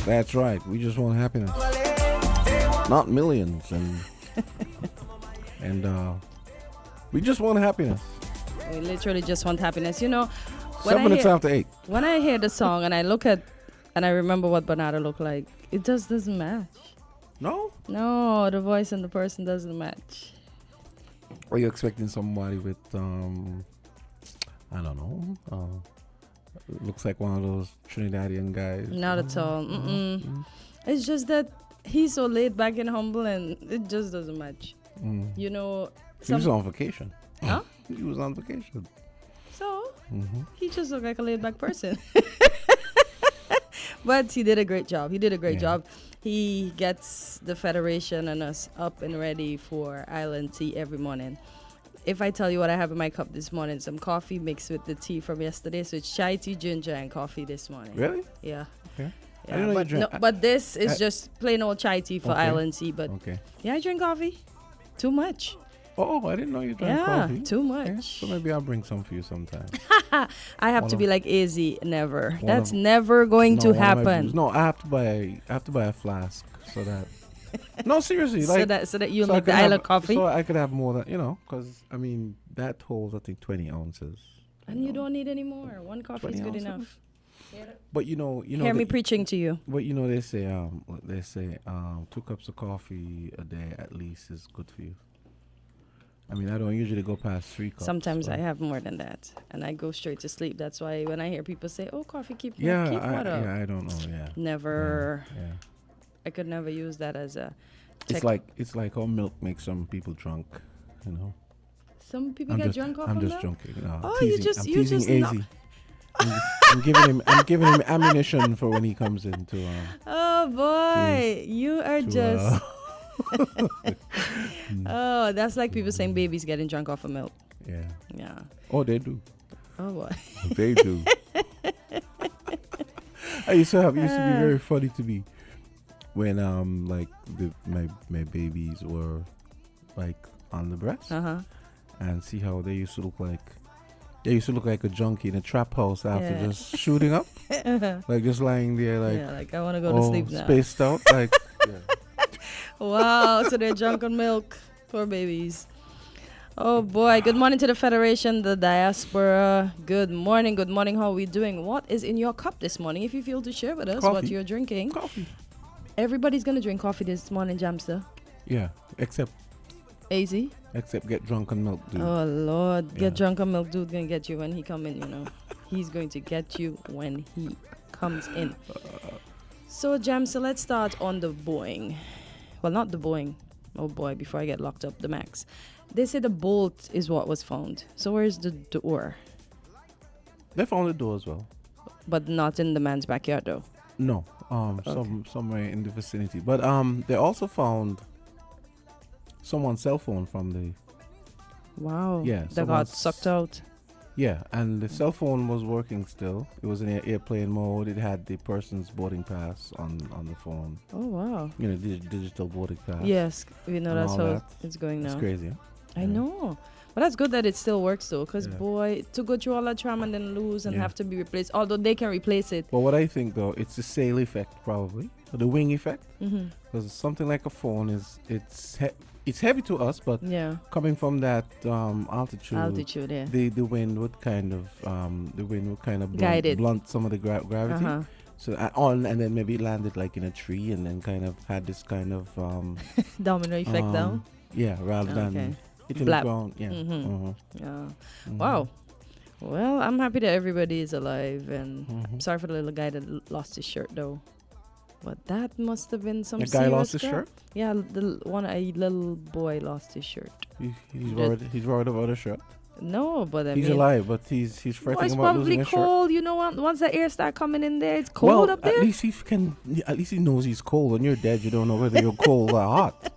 That's right. We just want happiness, not millions, and we just want happiness. We literally just want happiness. You know, 7 minutes after 8. when I hear the song and I look at and I remember what Bernardo looked like, it just doesn't match. No? No, the voice and the person doesn't match. Are you expecting somebody with, I don't know, looks like one of those Trinidadian guys? Not at all. It's just that he's so laid back and humble, and it just doesn't match. You know, He was on vacation. Huh? He was on vacation. So he just looked like a laid back person. But he did a great job. He did a great job. He gets the Federation and us up and ready for island tea every morning. If I tell you what I have in my cup this morning, some coffee mixed with the tea from yesterday. So it's chai tea, ginger, and coffee this morning. Really? Yeah. Okay. Yeah, I didn't know you drank. but this is just plain old chai tea for island tea. But yeah, I drink coffee. Too much. Oh, I didn't know you drank coffee. Too much. Okay. So maybe I'll bring some for you sometime. I have to be like AZ. Never. That's never going to happen. No, I have to buy a flask so that. No, seriously. Like, so that you'll make the island coffee. So I could have more than, because I mean that holds I think 20 ounces. And you don't need any more. One coffee is good enough. But hear me preaching to you. But they say 2 cups of coffee a day at least is good for you. I mean, I don't usually go past 3 cups. Sometimes I have more than that, and I go straight to sleep. That's why when I hear people say, "Oh, coffee keep what up?" Yeah, I don't know. Yeah, never. Yeah. I could never use that as a. It's like how milk makes some people drunk, Some people get drunk off of milk. I'm just joking. No, oh, I'm you just AZ. I'm giving him ammunition for when he comes into. Oh boy, you are just. Oh, that's like people saying babies getting drunk off of milk. Yeah. Yeah. Oh, they do. Oh boy. They do. It used to be very funny to me when like my babies were like on the breast and see how they used to look like. They used to look like a junkie in a trap house after just shooting up, like just lying there, like I want to go to sleep now. Spaced out, like. Wow, so they're drunk on milk. Poor babies. Oh boy, good morning to the Federation, the diaspora. Good morning, how are we doing? What is in your cup this morning? If you feel to share with us what you're drinking. Coffee. Everybody's going to drink coffee this morning, Jamster. Yeah, except AZ? Except get drunk on milk, dude. Oh Lord, get drunk on milk, dude gonna get you when he come in, He's going to get you when he comes in. So Jamster, let's start on the Boeing. Well, not the Boeing. Oh boy, before I get locked up, the Max. They say the bolt is what was found. So where's the door? They found the door as well. But not in the man's backyard though? No. Somewhere in the vicinity. But they also found someone's cell phone from the... Wow. Yeah. That got sucked out. Yeah, and the cell phone was working still. It was in airplane mode. It had the person's boarding pass on the phone. Oh, wow. Digital boarding pass. Yes, we know that's how it's going now. It's crazy, huh? I know. But that's good that it still works, though, because, boy, to go through all that trauma and then lose and have to be replaced, although they can replace it. But what I think, though, it's the sail effect, probably, or the wing effect. Because something like a phone it's heavy to us, but coming from that altitude, the wind would kind of blunt some of the gravity. So and then maybe landed like in a tree and then kind of had this kind of domino effect down. Yeah, rather than hitting the ground. Yeah. Wow. Well, I'm happy that everybody is alive, and I'm sorry for the little guy that lost his shirt though. But that must have been some. A guy lost his shirt? Yeah, a little boy lost his shirt. He's worried about his shirt. No, but he's alive, but he's fretting about losing his shirt. It's probably cold. Once the air start coming in there, it's cold up there. At least he knows he's cold. When you're dead, you don't know whether you're cold or hot.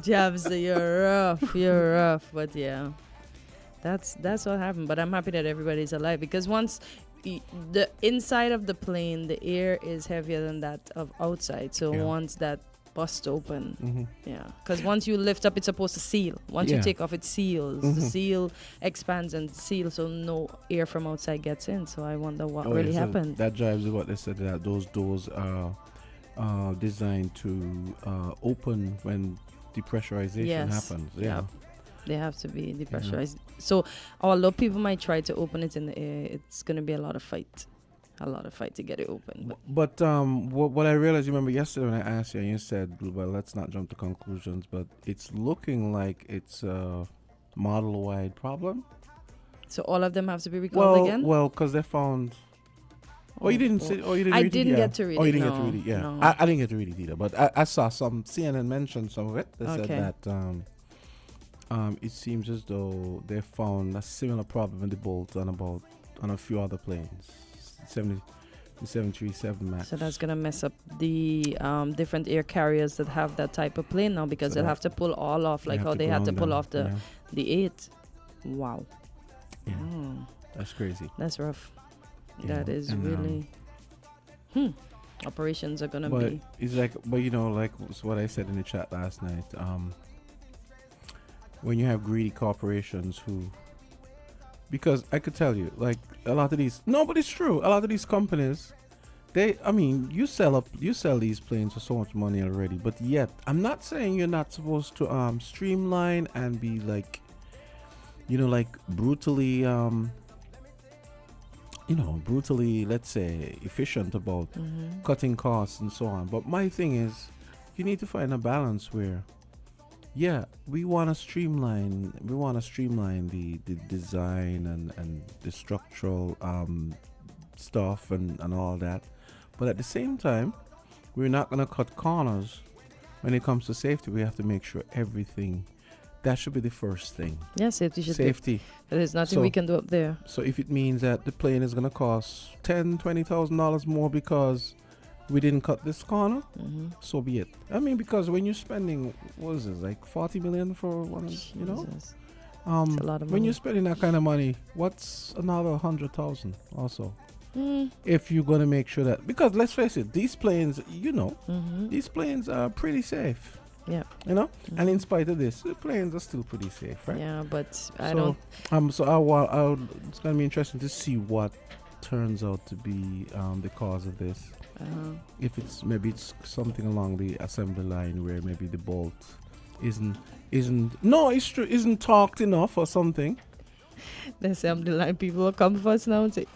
Jabs, you're rough. But yeah, that's what happened. But I'm happy that everybody's alive, because once the inside of the plane, the air is heavier than that of outside. So once that bust open. Yeah, because once you lift up, it's supposed to seal. Once you take off, it seals. The seal expands and seals, so no air from outside gets in. So I wonder what really happened. That drives what they said, that those doors are designed to open when depressurization happens. Yeah. They have to be depressurized. So although people might try to open it in the air, it's going to be a lot of fight to get it open. But what I realized, you remember yesterday when I asked you, and you said, well, let's not jump to conclusions, but it's looking like it's a model-wide problem. So all of them have to be recalled again? Well, because they found... you didn't see... Oh, you didn't I read it? didn't get to read it. Oh, you didn't get to read it, yeah. No. I didn't get to read it either, but I saw some... CNN mentioned some of it. They said that it seems as though they found a similar problem in the bolt on a few other planes. The 737 MAX. So that's going to mess up the different air carriers that have that type of plane now, because they'll have to pull all off, like how they had to pull off the 8. Wow. Yeah. That's crazy. That's rough. That is really... Operations are going to be... It's like, but like what I said in the chat last night, when you have greedy corporations who... Because I could tell you, like a lot of these... No, but it's true. A lot of these companies, you sell these planes for so much money already, but yet, I'm not saying you're not supposed to streamline and be like, like brutally, brutally, let's say, efficient about cutting costs and so on. But my thing is, you need to find a balance where, we want to streamline the design and the structural stuff and all that. But at the same time, we're not going to cut corners. When it comes to safety, we have to make sure everything... That should be the first thing. Yeah, safety. There's nothing we can do up there. So if it means that the plane is going to cost $10,000-$20,000 more because we didn't cut this corner, so be it. Because when you're spending, what is this, like $40 million for one, It's a lot of money. When you're spending that kind of money, what's another $100,000 also? If you're going to make sure that, because let's face it, these planes, these planes are pretty safe. Yeah. And in spite of this, the planes are still pretty safe, right? Yeah, but it's going to be interesting to see what turns out to be the cause of this. If it's something along the assembly line where maybe the bolt isn't torqued enough or something. The assembly line people will come first now and say,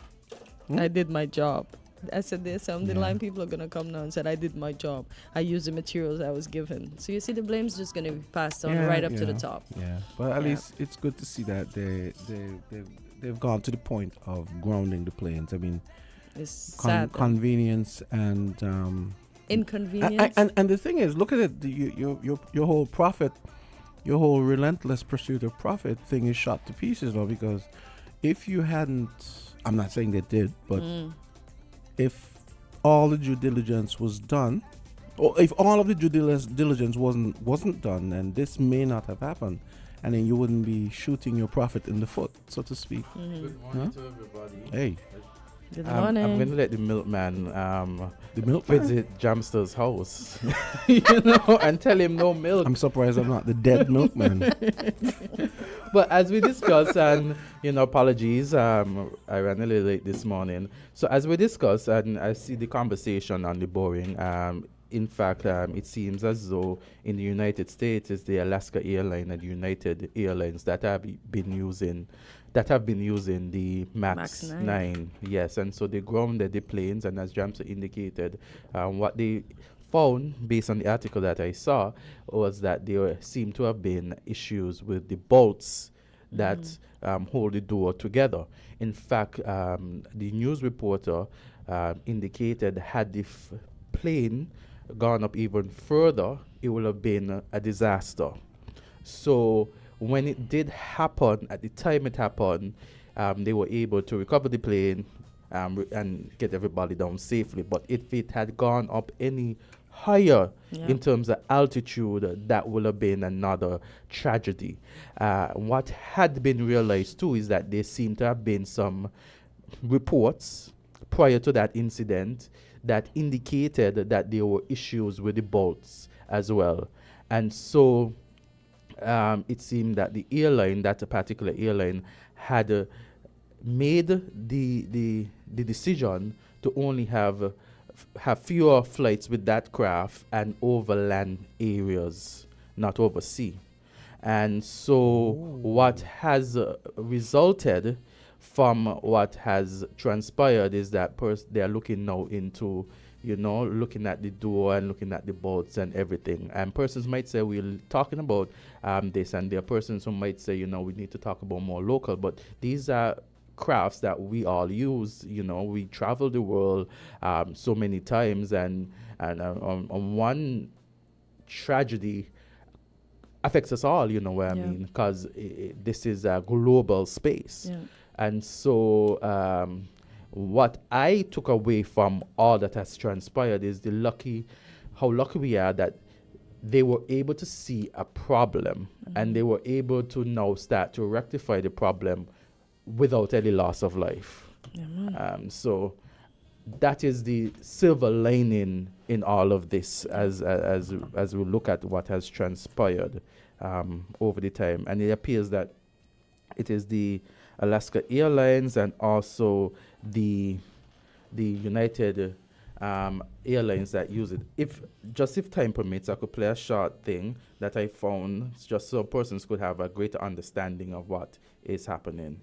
I did my job. I said the assembly line people are going to come now and said, I did my job. I used the materials I was given. So you see, the blame's just going to be passed on right up to the top. Yeah, but at least it's good to see that they've gone to the point of grounding the planes. It's sad. Convenience and... inconvenience. And the thing is, look at it, your whole profit, your whole relentless pursuit of profit thing is shot to pieces now, because if you hadn't... I'm not saying they did, but... If all the due diligence was done, or if all of the due diligence wasn't done, then this may not have happened, and then you wouldn't be shooting your profit in the foot, so to speak. Good morning to everybody. Hey. Good morning. I'm going to let the milkman visit Jamster's house, and tell him no milk. I'm surprised I'm not the dead milkman. But as we discussed, and apologies, I ran a little late this morning. So as we discussed, and I see the conversation on the Boeing, in fact, it seems as though in the United States, it's the Alaska Airline and United Airlines that have been using the MAX 9. Yes, and so they grounded the planes, and as Jamsa indicated, what they found, based on the article that I saw, was that there seemed to have been issues with the bolts that hold the door together. In fact, the news reporter indicated had the plane gone up even further, it would have been a disaster. So when it did happen, at the time it happened, they were able to recover the plane and get everybody down safely. But if it had gone up any higher in terms of altitude, that would have been another tragedy. What had been realized too is that there seemed to have been some reports prior to that incident that indicated that there were issues with the bolts as well. And so it seemed that the airline, that particular airline, had made the decision to only have fewer flights with that craft and overland areas, not over sea. And so what has resulted from what has transpired is that they are looking now into, looking at the door and looking at the bolts and everything. And persons might say we're talking about this, and there are persons who might say, we need to talk about more local. But these are crafts that we all use. We travel the world so many times, and on one tragedy affects us all, what I mean, because this is a global space. Yeah. And so what I took away from all that has transpired is how lucky we are that they were able to see a problem, and they were able to now start to rectify the problem without any loss of life. Yeah, so that is the silver lining in all of this as we look at what has transpired over the time. And it appears that it is the Alaska Airlines and also the United Airlines that use it. If time permits, I could play a short thing that I found just so persons could have a greater understanding of what is happening.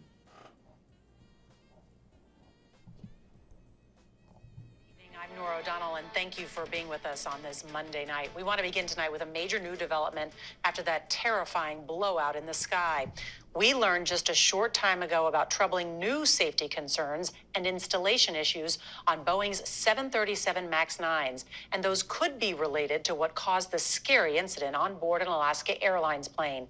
O'Donnell, and thank you for being with us on this Monday night. We want to begin tonight with a major new development after that terrifying blowout in the sky. We learned just a short time ago about troubling new safety concerns and installation issues on Boeing's 737 MAX 9s, and those could be related to what caused the scary incident on board an Alaska Airlines plane.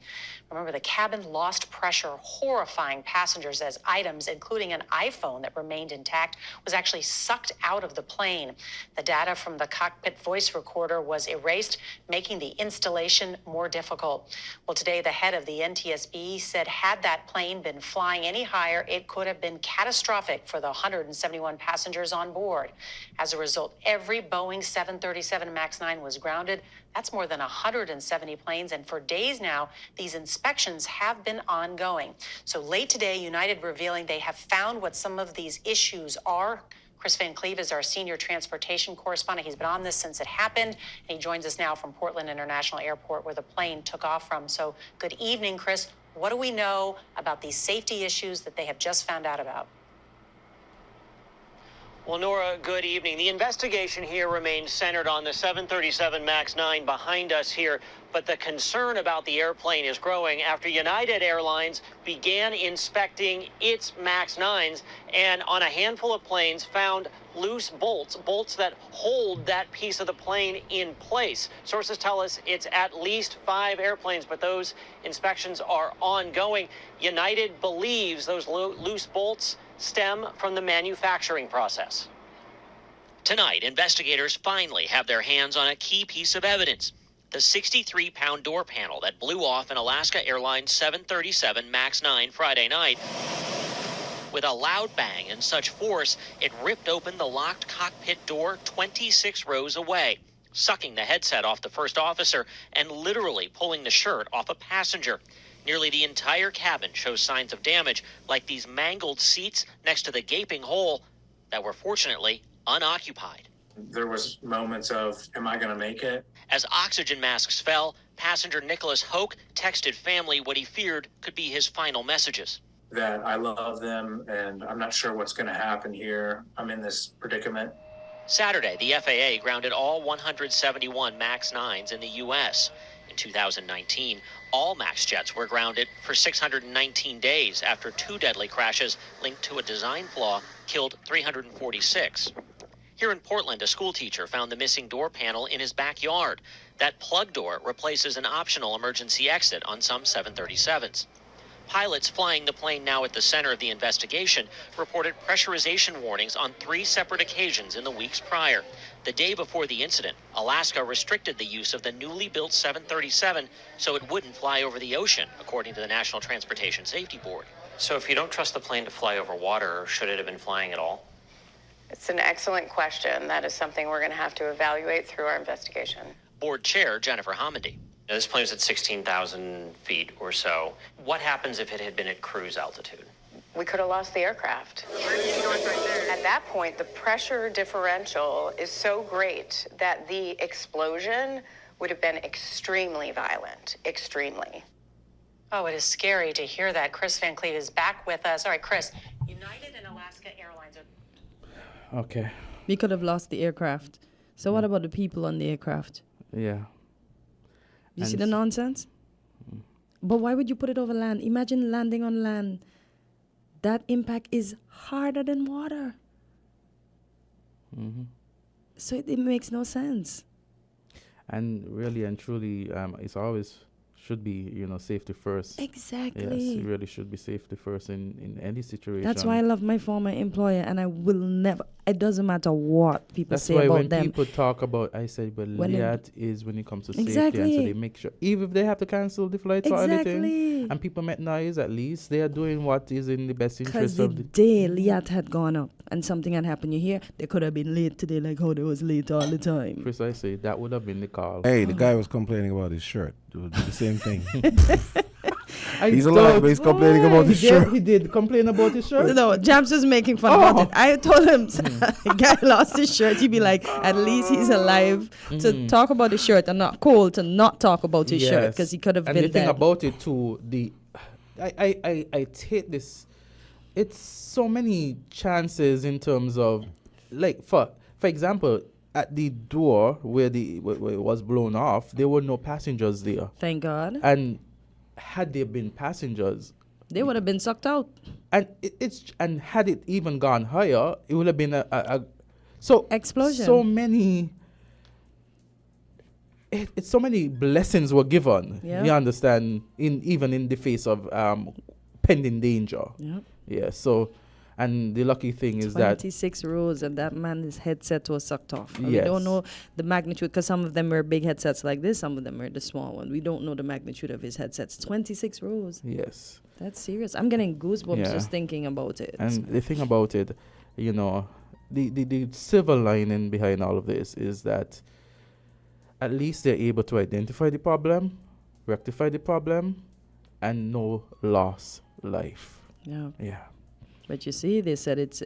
Remember, the cabin lost pressure, horrifying passengers as items, including an iPhone that remained intact, was actually sucked out of the plane. The data from the cockpit voice recorder was erased, making the installation more difficult. Well, today, the head of the NTSB said had that plane been flying any higher, it could have been catastrophic for the 171 passengers on board. As a result, every Boeing 737 MAX 9 was grounded. That's more than 170 planes, and for days now, these inspections have been ongoing. So late today, United revealing they have found what some of these issues are. Chris Van Cleve is our senior transportation correspondent. He's been on this since it happened, and he joins us now from Portland International Airport, where the plane took off from. So good evening, Chris. What do we know about these safety issues that they have just found out about? Well, Nora, good evening. The investigation here remains centered on the 737 MAX 9 behind us here, but the concern about the airplane is growing after United Airlines began inspecting its MAX 9s, and on a handful of planes found loose bolts that hold that piece of the plane in place. Sources tell us it's at least 5 airplanes, but those inspections are ongoing. United believes those loose bolts stem from the manufacturing process. Tonight, investigators finally have their hands on a key piece of evidence: the 63-pound door panel that blew off an Alaska Airlines 737 MAX 9 Friday night. With a loud bang and such force, it ripped open the locked cockpit door 26 rows away, sucking the headset off the first officer and literally pulling the shirt off a passenger. Nearly the entire cabin shows signs of damage, like these mangled seats next to the gaping hole that were fortunately unoccupied. There was moments of, am I going to make it? As oxygen masks fell, passenger Nicholas Hoke texted family what he feared could be his final messages. That I love them, and I'm not sure what's going to happen here. I'm in this predicament. Saturday, the FAA grounded all 171 MAX 9s in the U.S. In 2019, all MAX jets were grounded for 619 days after 2 deadly crashes linked to a design flaw killed 346. Here in Portland, a school teacher found the missing door panel in his backyard. That plug door replaces an optional emergency exit on some 737s. Pilots flying the plane now at the center of the investigation reported pressurization warnings on 3 separate occasions in the weeks prior. The day before the incident, Alaska restricted the use of the newly built 737 so it wouldn't fly over the ocean, according to the National Transportation Safety Board. So if you don't trust the plane to fly over water, should it have been flying at all? It's an excellent question. That is something we're going to have to evaluate through our investigation. Board Chair Jennifer Homendy. Now, this plane was at 16,000 feet or so. What happens if it had been at cruise altitude? We could have lost the aircraft. At that point, the pressure differential is so great that the explosion would have been extremely violent, extremely. Oh, it is scary to hear that. Chris Van Cleef is back with us. All right, Chris, United and Alaska Airlines are... Okay. We could have lost the aircraft. So what about the people on the aircraft? Yeah. You see the nonsense? But why would you put it over land? Imagine landing on land. That impact is harder than water. So it makes no sense. And really and truly, it's always should be, safety first. Exactly. Yes, it really should be safety first in any situation. That's why I love my former employer, and I will never, it doesn't matter what people say about them. That's why when people talk about, I say, but that is when it comes to safety, and so they make sure, even if they have to cancel the flights or anything, and people make noise, at least they are doing what is in the best interest of the day Liat had gone up and something had happened, you hear, they could have been late today, like how they was late all the time. Precisely, that would have been the call. Hey, the guy was complaining about his shirt. It would be the same thing. He's alive, but he's complaining about his shirt. He did complain about his shirt? No, Jams was making fun about it. I told him, guy lost his shirt. He'd be like, at least he's alive to talk about his shirt and not cold to not talk about his shirt because he could have been dead. And the thing about it too, I take this, it's so many chances in terms of, like, for example, at the door where it was blown off, there were no passengers there. Thank God. And had there been passengers, they would have been sucked out. And and had it even gone higher, it would have been a explosion. So many. So many blessings were given. Yeah. You understand? Even in the face of pending danger. Yep. Yeah. So. And the lucky thing is that 26 rows and that man's headset was sucked off. Yes. We don't know the magnitude because some of them were big headsets like this, some of them were the small one. We don't know the magnitude of his headsets. 26 rows. Yes. That's serious. I'm getting goosebumps just thinking about it. And the thing about it, the silver lining behind all of this is that at least they're able to identify the problem, rectify the problem, and no lost life. Yeah. Yeah. But you see, they said it's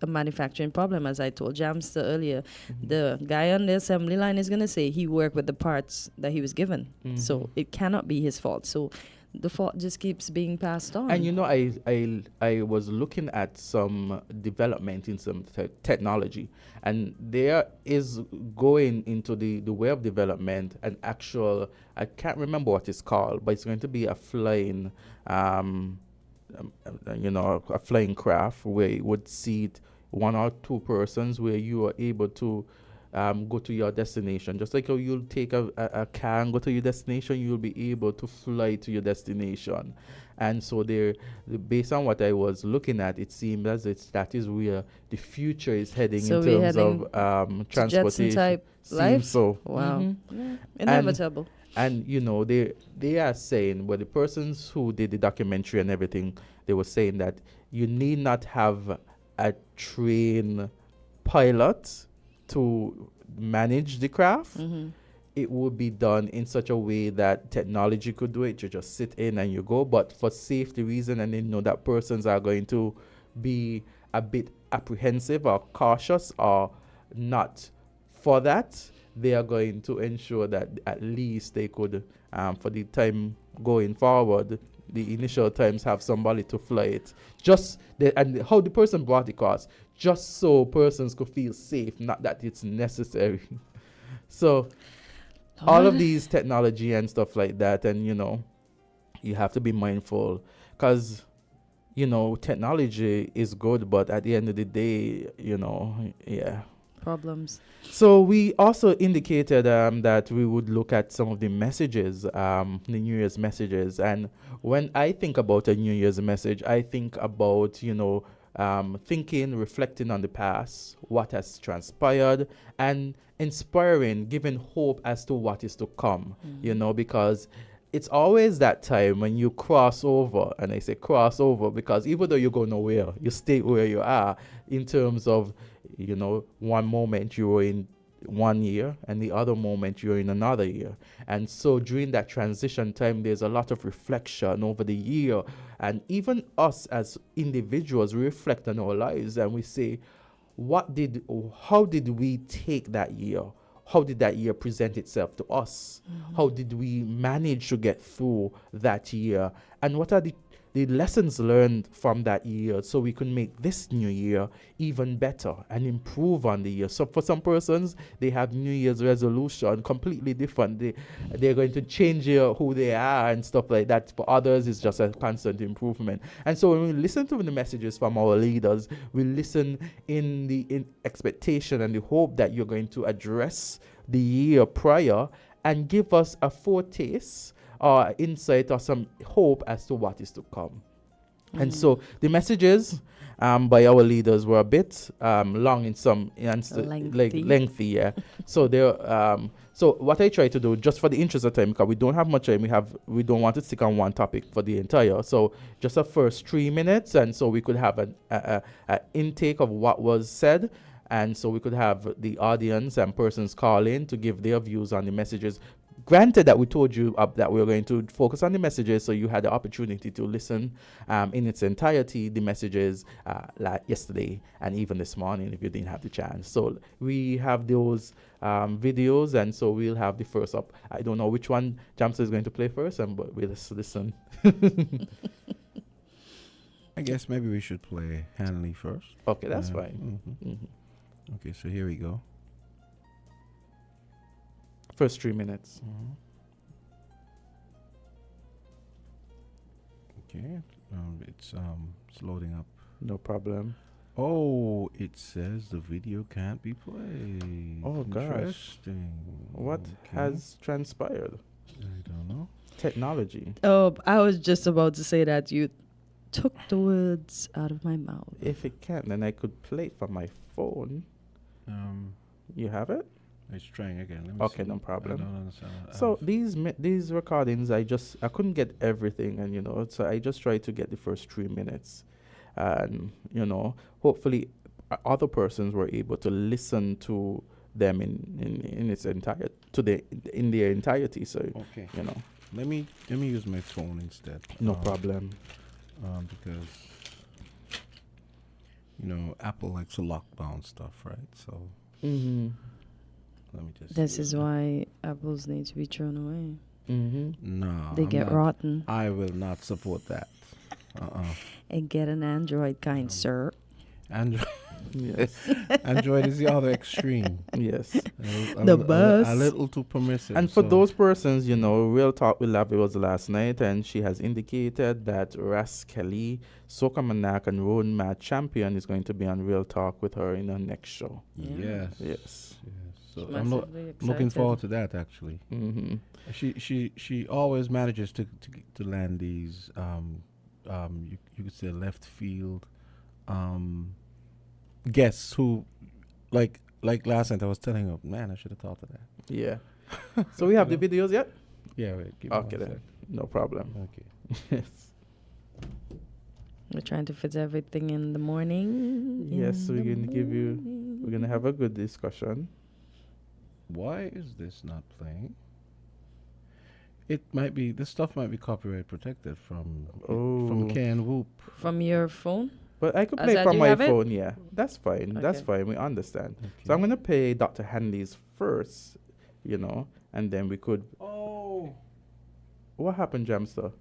a manufacturing problem, as I told Jamster earlier. The guy on the assembly line is going to say he worked with the parts that he was given. So it cannot be his fault. So the fault just keeps being passed on. And I was looking at some development in some technology, and there is going into the way of development an actual, I can't remember what it's called, but it's going to be a flying a flying craft where you would seat one or two persons where you are able to go to your destination. Just like how you'll take a car and go to your destination, you'll be able to fly to your destination. And so based on what I was looking at, it seemed as if that is where the future is heading in terms of transportation. Type life? So. Wow. Yeah. Inevitable. And they are saying, well, the persons who did the documentary and everything, they were saying that you need not have a trained pilot to manage the craft. It would be done in such a way that technology could do it. You just sit in and you go. But for safety reason, and they know that persons are going to be a bit apprehensive or cautious or not for that, they are going to ensure that at least they could, for the time going forward, the initial times have somebody to fly it. And how the person brought the cars, just so persons could feel safe, not that it's necessary. So all of these technology and stuff like that, and, you have to be mindful because, technology is good, but at the end of the day, problems. So we also indicated that we would look at some of the messages, the New Year's messages. And when I think about a New Year's message, I think about, thinking, reflecting on the past, what has transpired, and inspiring, giving hope as to what is to come, because it's always that time when you cross over, and I say cross over because even though you go nowhere, you stay where you are in terms of, one moment you were in one year and the other moment you're in another year. And so during that transition time, there's a lot of reflection over the year. And even us as individuals, we reflect on our lives and we say, how did we take that year? How did that year present itself to us? How did we manage to get through that year? And what are the lessons learned from that year so we can make this new year even better and improve on the year? So for some persons, they have New Year's resolution completely different. They're going to change who they are and stuff like that. For others, it's just a constant improvement. And so when we listen to the messages from our leaders, we listen in expectation and the hope that you're going to address the year prior and give us a foretaste or insight or some hope as to what is to come. And so the messages by our leaders were a bit long in some lengthy, yeah. So so what I try to do, just for the interest of time, because we don't have much time, we don't want to stick on one topic for the entire. So just the first 3 minutes, and so we could have an intake of what was said. And so we could have the audience and persons call in to give their views on the messages. Granted that we told you that we were going to focus on the messages, so you had the opportunity to listen in its entirety, the messages like yesterday and even this morning if you didn't have the chance. So we have those videos, and so we'll have the first up. I don't know which one Jamsa is going to play first, but we'll just listen. I guess maybe we should play Hanley first. Okay, that's fine. Okay, so here we go. First 3 minutes. Okay, it's loading up. No problem. Oh, it says the video can't be played. Oh gosh. Interesting. What has transpired? I don't know. Technology. Oh, I was just about to say that you took the words out of my mouth. If it can, then I could play it from my phone. You have it? It's trying again. Let me okay, see. no problem. I don't understand. So these recordings, I couldn't get everything, and so I just tried to get the first 3 minutes, and hopefully other persons were able to listen to them in its in their entirety. So okay, let me use my phone instead. No problem. Because Apple likes to lock down stuff, right? So. Let me just. This is why apples need to be thrown away. No, they get rotten. I will not support that. And get an Android, kind sir. Android. Yes. Android is the other extreme. Yes. The bus. A little too permissive. And for those persons, Real Talk with Lavi was last night, and she has indicated that Ras Kelly, Soca Manak, and Road Mad Champion is going to be on Real Talk with her in her next show. Yes. Yes. So I'm looking forward to that, actually. She always manages to land these you could say left field guests who like last night I was telling her, man, I should have thought of that. Yeah. So we have the videos yet? Yeah, wait. Okay then. No problem. Okay. Yes. We're trying to fit everything in the morning. Yes, we're gonna have a good discussion. Why is this not playing? This stuff might be copyright protected from Ken Whoop. From your phone? But I could play from my phone, yeah. That's fine. Okay. That's fine. We understand. Okay. So I'm gonna play Dr. Hanley's first, and then we could. Oh. What happened, Jamster?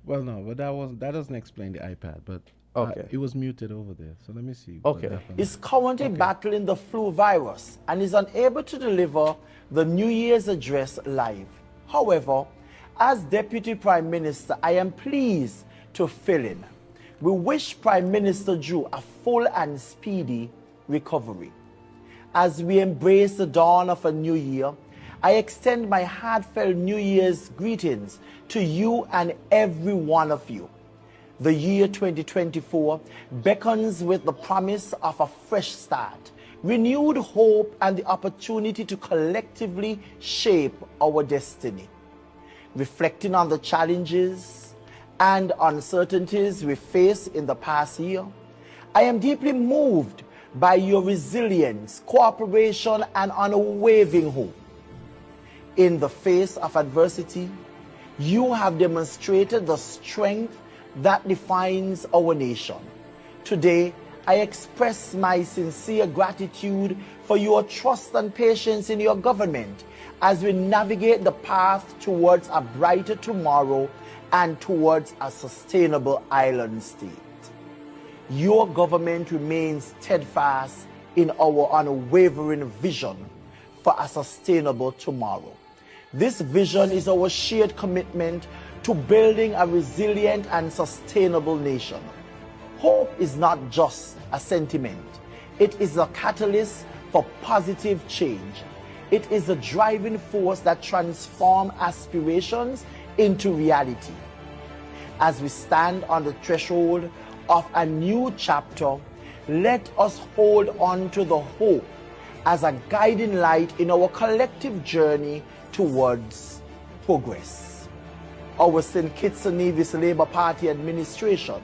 Well, no, but that doesn't explain the iPad, but okay. It was muted over there. So let me see. Okay. Is currently battling the flu virus and is unable to deliver the New Year's address live. However, as Deputy Prime Minister, I am pleased to fill in. We wish Prime Minister Drew a full and speedy recovery. As we embrace the dawn of a new year, I extend my heartfelt New Year's greetings to you and every one of you. The year 2024 beckons with the promise of a fresh start, renewed hope, and the opportunity to collectively shape our destiny. reflecting on the challenges and uncertainties we faced in the past year, I am deeply moved by your resilience, cooperation, and unwavering hope. In the face of adversity, you have demonstrated the strength that defines our nation. Today, I express my sincere gratitude for your trust and patience in your government as we navigate the path towards a brighter tomorrow and towards a sustainable island state. Your government remains steadfast in our unwavering vision for a sustainable tomorrow. This vision is our shared commitment to building a resilient and sustainable nation. Hope is not just a sentiment. It is a catalyst for positive change. It is a driving force that transforms aspirations into reality. As we stand on the threshold of a new chapter, let us hold on to the hope as a guiding light in our collective journey towards progress. Our St. Kitts and Nevis Labour Party administration,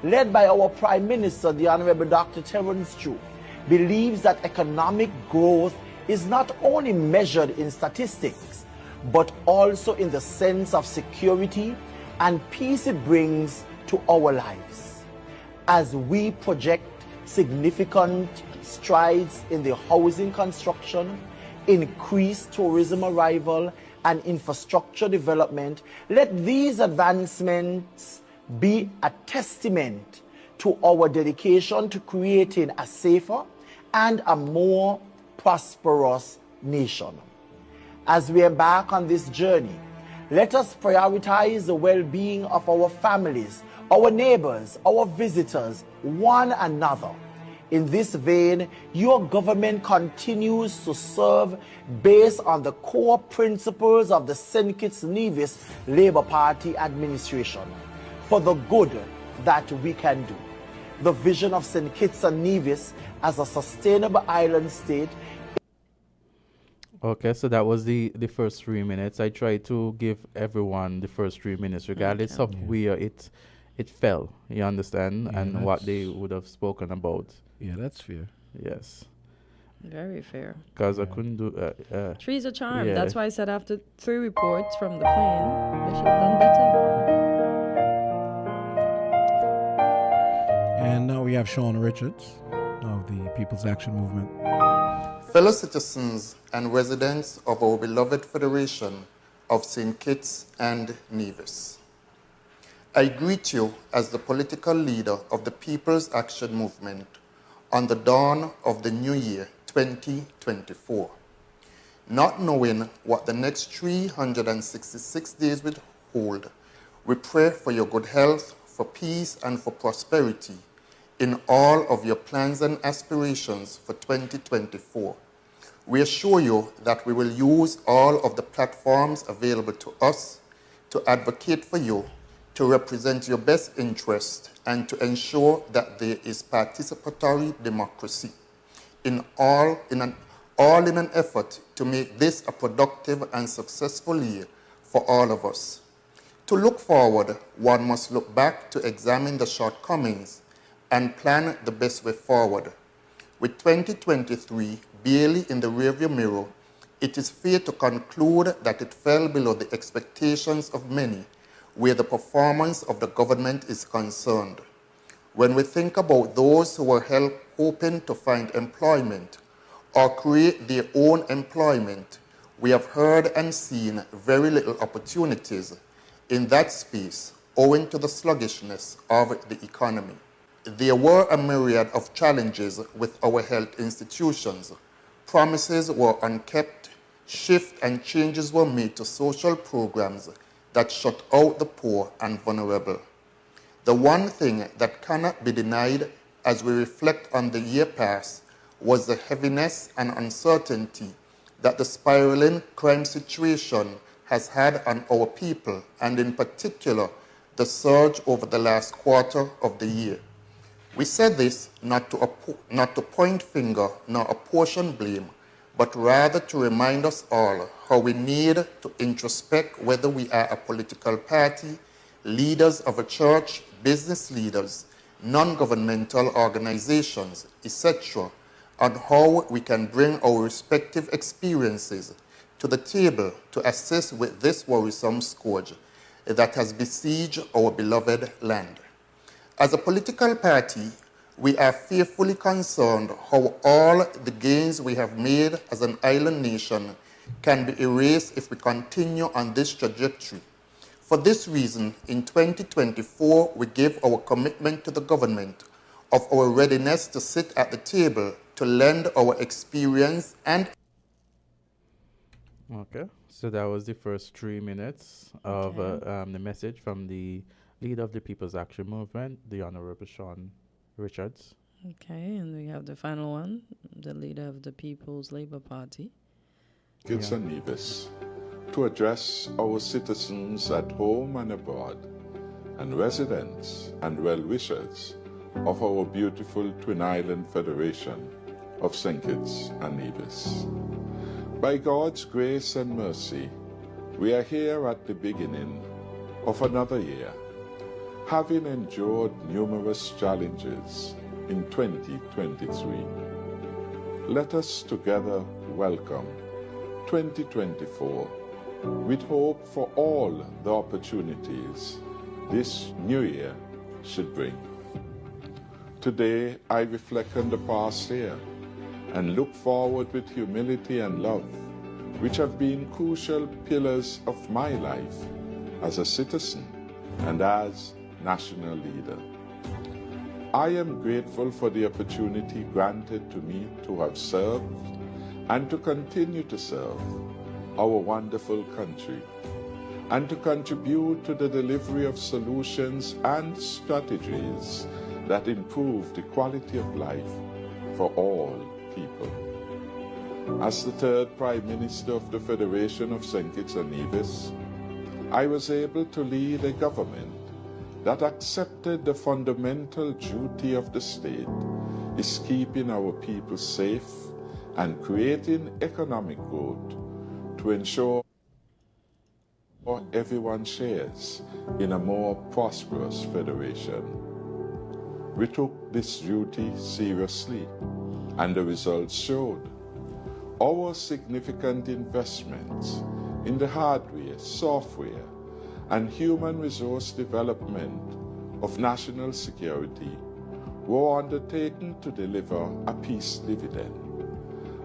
led by our Prime Minister, the Honorable Dr. Terence Chu, believes that economic growth is not only measured in statistics, but also in the sense of security and peace it brings to our lives. As we project significant strides in the housing construction, increased tourism arrival, and infrastructure development, let these advancements be a testament to our dedication to creating a safer and a more prosperous nation. As we embark on this journey, let us prioritize the well-being of our families, our neighbors, our visitors, one another. In this vein, your government continues to serve based on the core principles of the St. Kitts Nevis Labour Party administration for the good that we can do. The vision of St. Kitts and Nevis as a sustainable island state. Okay, so that was the first 3 minutes. I tried to give everyone the first 3 minutes, regardless of where it fell. You understand, and what they would have spoken about. Yeah, that's fair. Yes. Very fair. Because I couldn't do. Trees are charmed. Yeah. That's why I said after 3 reports from the plane, they should have done better. And now we have Sean Richards of the People's Action Movement. Fellow citizens and residents of our beloved Federation of St. Kitts and Nevis, I greet you as the political leader of the People's Action Movement on the dawn of the new year 2024. Not knowing what the next 366 days will hold, we pray for your good health, for peace, and for prosperity in all of your plans and aspirations for 2024. We assure you that we will use all of the platforms available to us to advocate for you, to represent your best interest, and to ensure that there is participatory democracy in an effort to make this a productive and successful year for all of us. To look forward, one must look back to examine the shortcomings and plan the best way forward. With 2023 barely in the rearview mirror, it is fair to conclude that it fell below the expectations of many where the performance of the government is concerned. When we think about those who were hoping to find employment or create their own employment, we have heard and seen very little opportunities in that space owing to the sluggishness of the economy. There were a myriad of challenges with our health institutions. Promises were unkept, shifts and changes were made to social programs that shut out the poor and vulnerable. The one thing that cannot be denied as we reflect on the year past was the heaviness and uncertainty that the spiraling crime situation has had on our people, and in particular, the surge over the last quarter of the year. We said this not to point finger nor apportion blame, but rather to remind us all how we need to introspect whether we are a political party, leaders of a church, business leaders, non-governmental organizations, etc., on how we can bring our respective experiences to the table to assist with this worrisome scourge that has besieged our beloved land. As a political party, we are fearfully concerned how all the gains we have made as an island nation can be erased if we continue on this trajectory. For this reason, in 2024, we give our commitment to the government of our readiness to sit at the table to lend our experience and... Okay, so that was the first 3 minutes of the message from the leader of the People's Action Movement, the Honorable Sean Richards. Okay, and we have the final one, the leader of the People's Labour Party. Kitts and Nevis, to address our citizens at home and abroad, and residents and well-wishers of our beautiful Twin Island Federation of St. Kitts and Nevis. By God's grace and mercy, we are here at the beginning of another year, having endured numerous challenges in 2023. Let us together welcome 2024 with hope for all the opportunities this new year should bring. Today, I reflect on the past year and look forward with humility and love, which have been crucial pillars of my life as a citizen and as national leader. I am grateful for the opportunity granted to me to have served and to continue to serve our wonderful country, and to contribute to the delivery of solutions and strategies that improve the quality of life for all people. As the third Prime Minister of the Federation of St. Kitts and Nevis, I was able to lead a government that accepted the fundamental duty of the state is keeping our people safe and creating economic growth to ensure everyone shares in a more prosperous federation. We took this duty seriously, and the results showed. Our significant investments in the hardware, software, and human resource development of national security were undertaken to deliver a peace dividend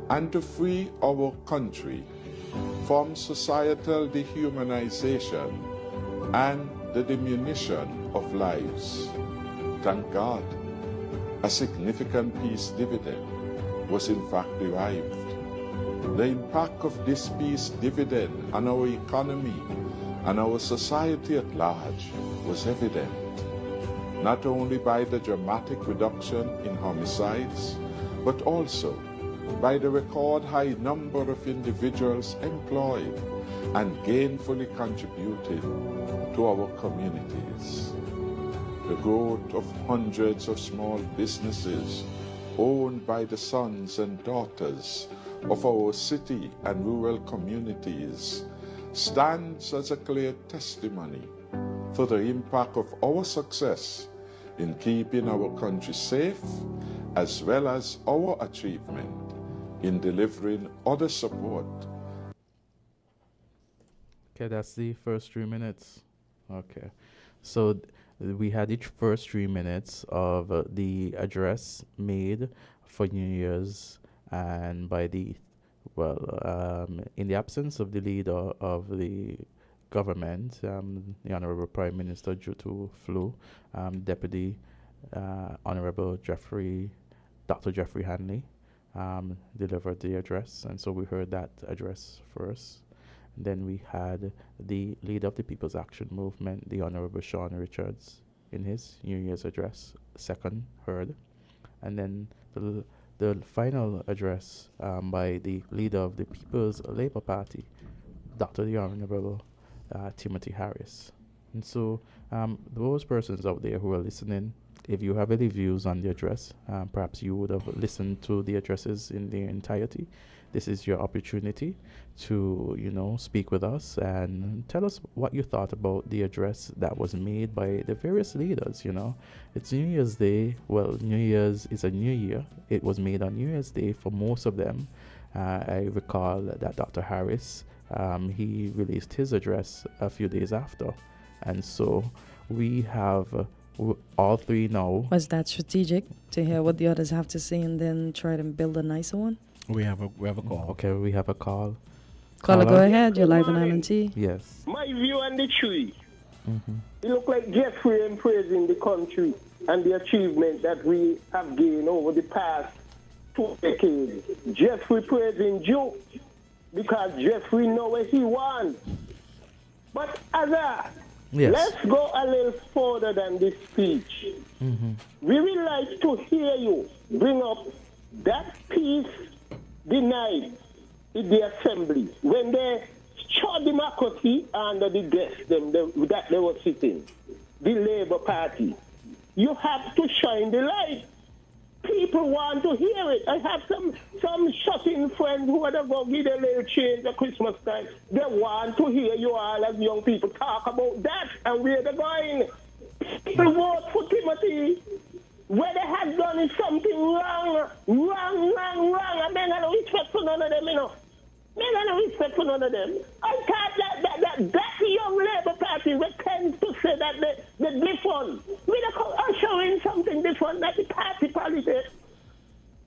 and to free our country from societal dehumanization and the diminution of lives. Thank God, a significant peace dividend was in fact derived. The impact of this peace dividend on our economy and our society at large was evident, not only by the dramatic reduction in homicides, but also by the record high number of individuals employed and gainfully contributed to our communities. The growth of hundreds of small businesses owned by the sons and daughters of our city and rural communities stands as a clear testimony for the impact of our success in keeping our country safe, as well as our achievement in delivering other support. Okay, that's the first 3 minutes. Okay, so we had each first 3 minutes of the address made for New Year's, and by the, in the absence of the leader of the government, the Honorable Prime Minister, due to flu, Deputy Honorable Dr. Jeffrey Hanley delivered the address, and so we heard that address first. Then we had the leader of the People's Action Movement, the Honorable Sean Richards, in his New Year's address, second heard. And then the final address by the leader of the People's Labour Party, Dr. the Honorable Timothy Harris. And so those persons out there who are listening, if you have any views on the address, perhaps you would have listened to the addresses in their entirety, this is your opportunity to, speak with us and tell us what you thought about the address that was made by the various leaders. It's New Year's Day. Well, New Year's is a new year. It was made on New Year's Day for most of them. I recall that Dr. Harris, he released his address a few days after. And so we have all three now. Was that strategic to hear what the others have to say and then try to build a nicer one? We have a call. Okay, we have a call. Caller, go ahead. You're live on MNT. Yes. My view on the tree. It look like Jeffrey and praising the country and the achievement that we have gained over the past 2 decades. Jeffrey praising Joe because Jeffrey know what he wants. But Azard, let's go a little further than this speech. We would like to hear you bring up that piece denied in the assembly when they showed democracy under the desk that they were sitting, the Labour Party. You have to shine the light. People want to hear it. I have some shut-in friends who want to go give a little change at Christmas time. They want to hear you all as young people talk about that and where they're going. People vote for Timothy. What they have done is something wrong. And they got no respect for none of them, They got no respect for none of them. I thought that young Labour Party tends to say that the different. We're showing something different, that the party politics.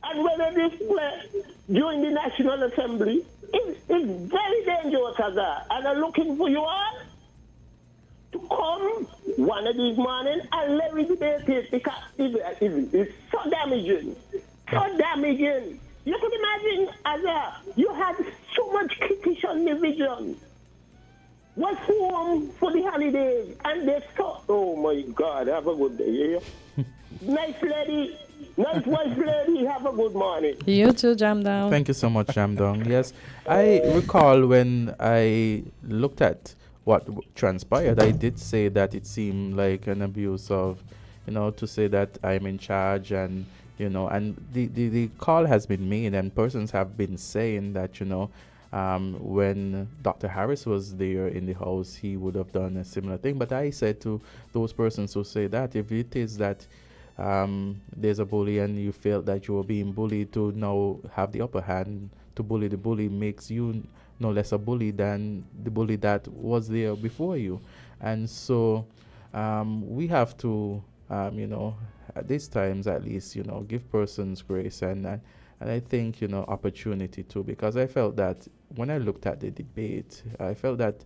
And whether this play during the National Assembly is very dangerous, Azard. And I'm looking for you all to come one of these mornings and let me debate it because it's so damaging. So damaging. You could imagine, Azard, you had so much critical division. Was home for the holidays and they thought, oh my God, have a good day. Yeah? Nice lady, nice wife lady, have a good morning. You too, Jam Down. Thank you so much, Jam Down. Yes, I recall when I looked at what transpired, I did say that it seemed like an abuse of, to say that I'm in charge and, and the call has been made and persons have been saying that, when Dr. Harris was there in the house, he would have done a similar thing. But I said to those persons who say that if it is that there's a bully and you felt that you were being bullied, to now have the upper hand to bully the bully makes you no less a bully than the bully that was there before you. And so we have to, at these times at least, give persons grace and I think, opportunity too, because I felt that when I looked at the debate, I felt that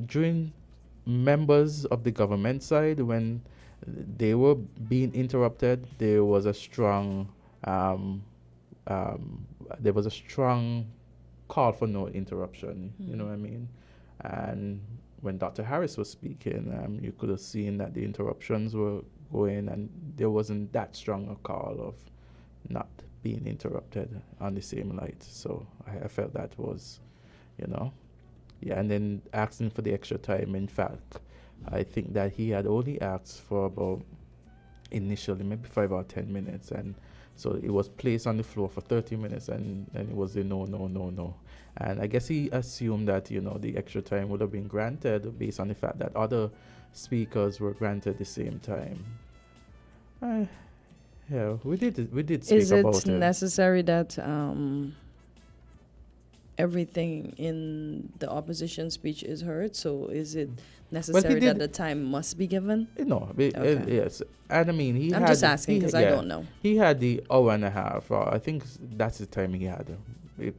during members of the government side, when they were being interrupted, there was a strong call for no interruption. You know what I mean? And when Dr. Harris was speaking, you could have seen that the interruptions were going, and there wasn't that strong a call of not being interrupted on the same light. So I felt that was, and then asking for the extra time. In fact, I think that he had only asked for about initially maybe 5 or 10 minutes, and so it was placed on the floor for 30 minutes, and it was the no. And I guess he assumed that, the extra time would have been granted based on the fact that other speakers were granted the same time. Yeah, we did speak about it. Is it necessary that everything in the opposition speech is heard? So is it necessary that the time must be given? No, yes. And I mean, I'm just asking because I don't know. He had the hour and a half. I think that's the time he had.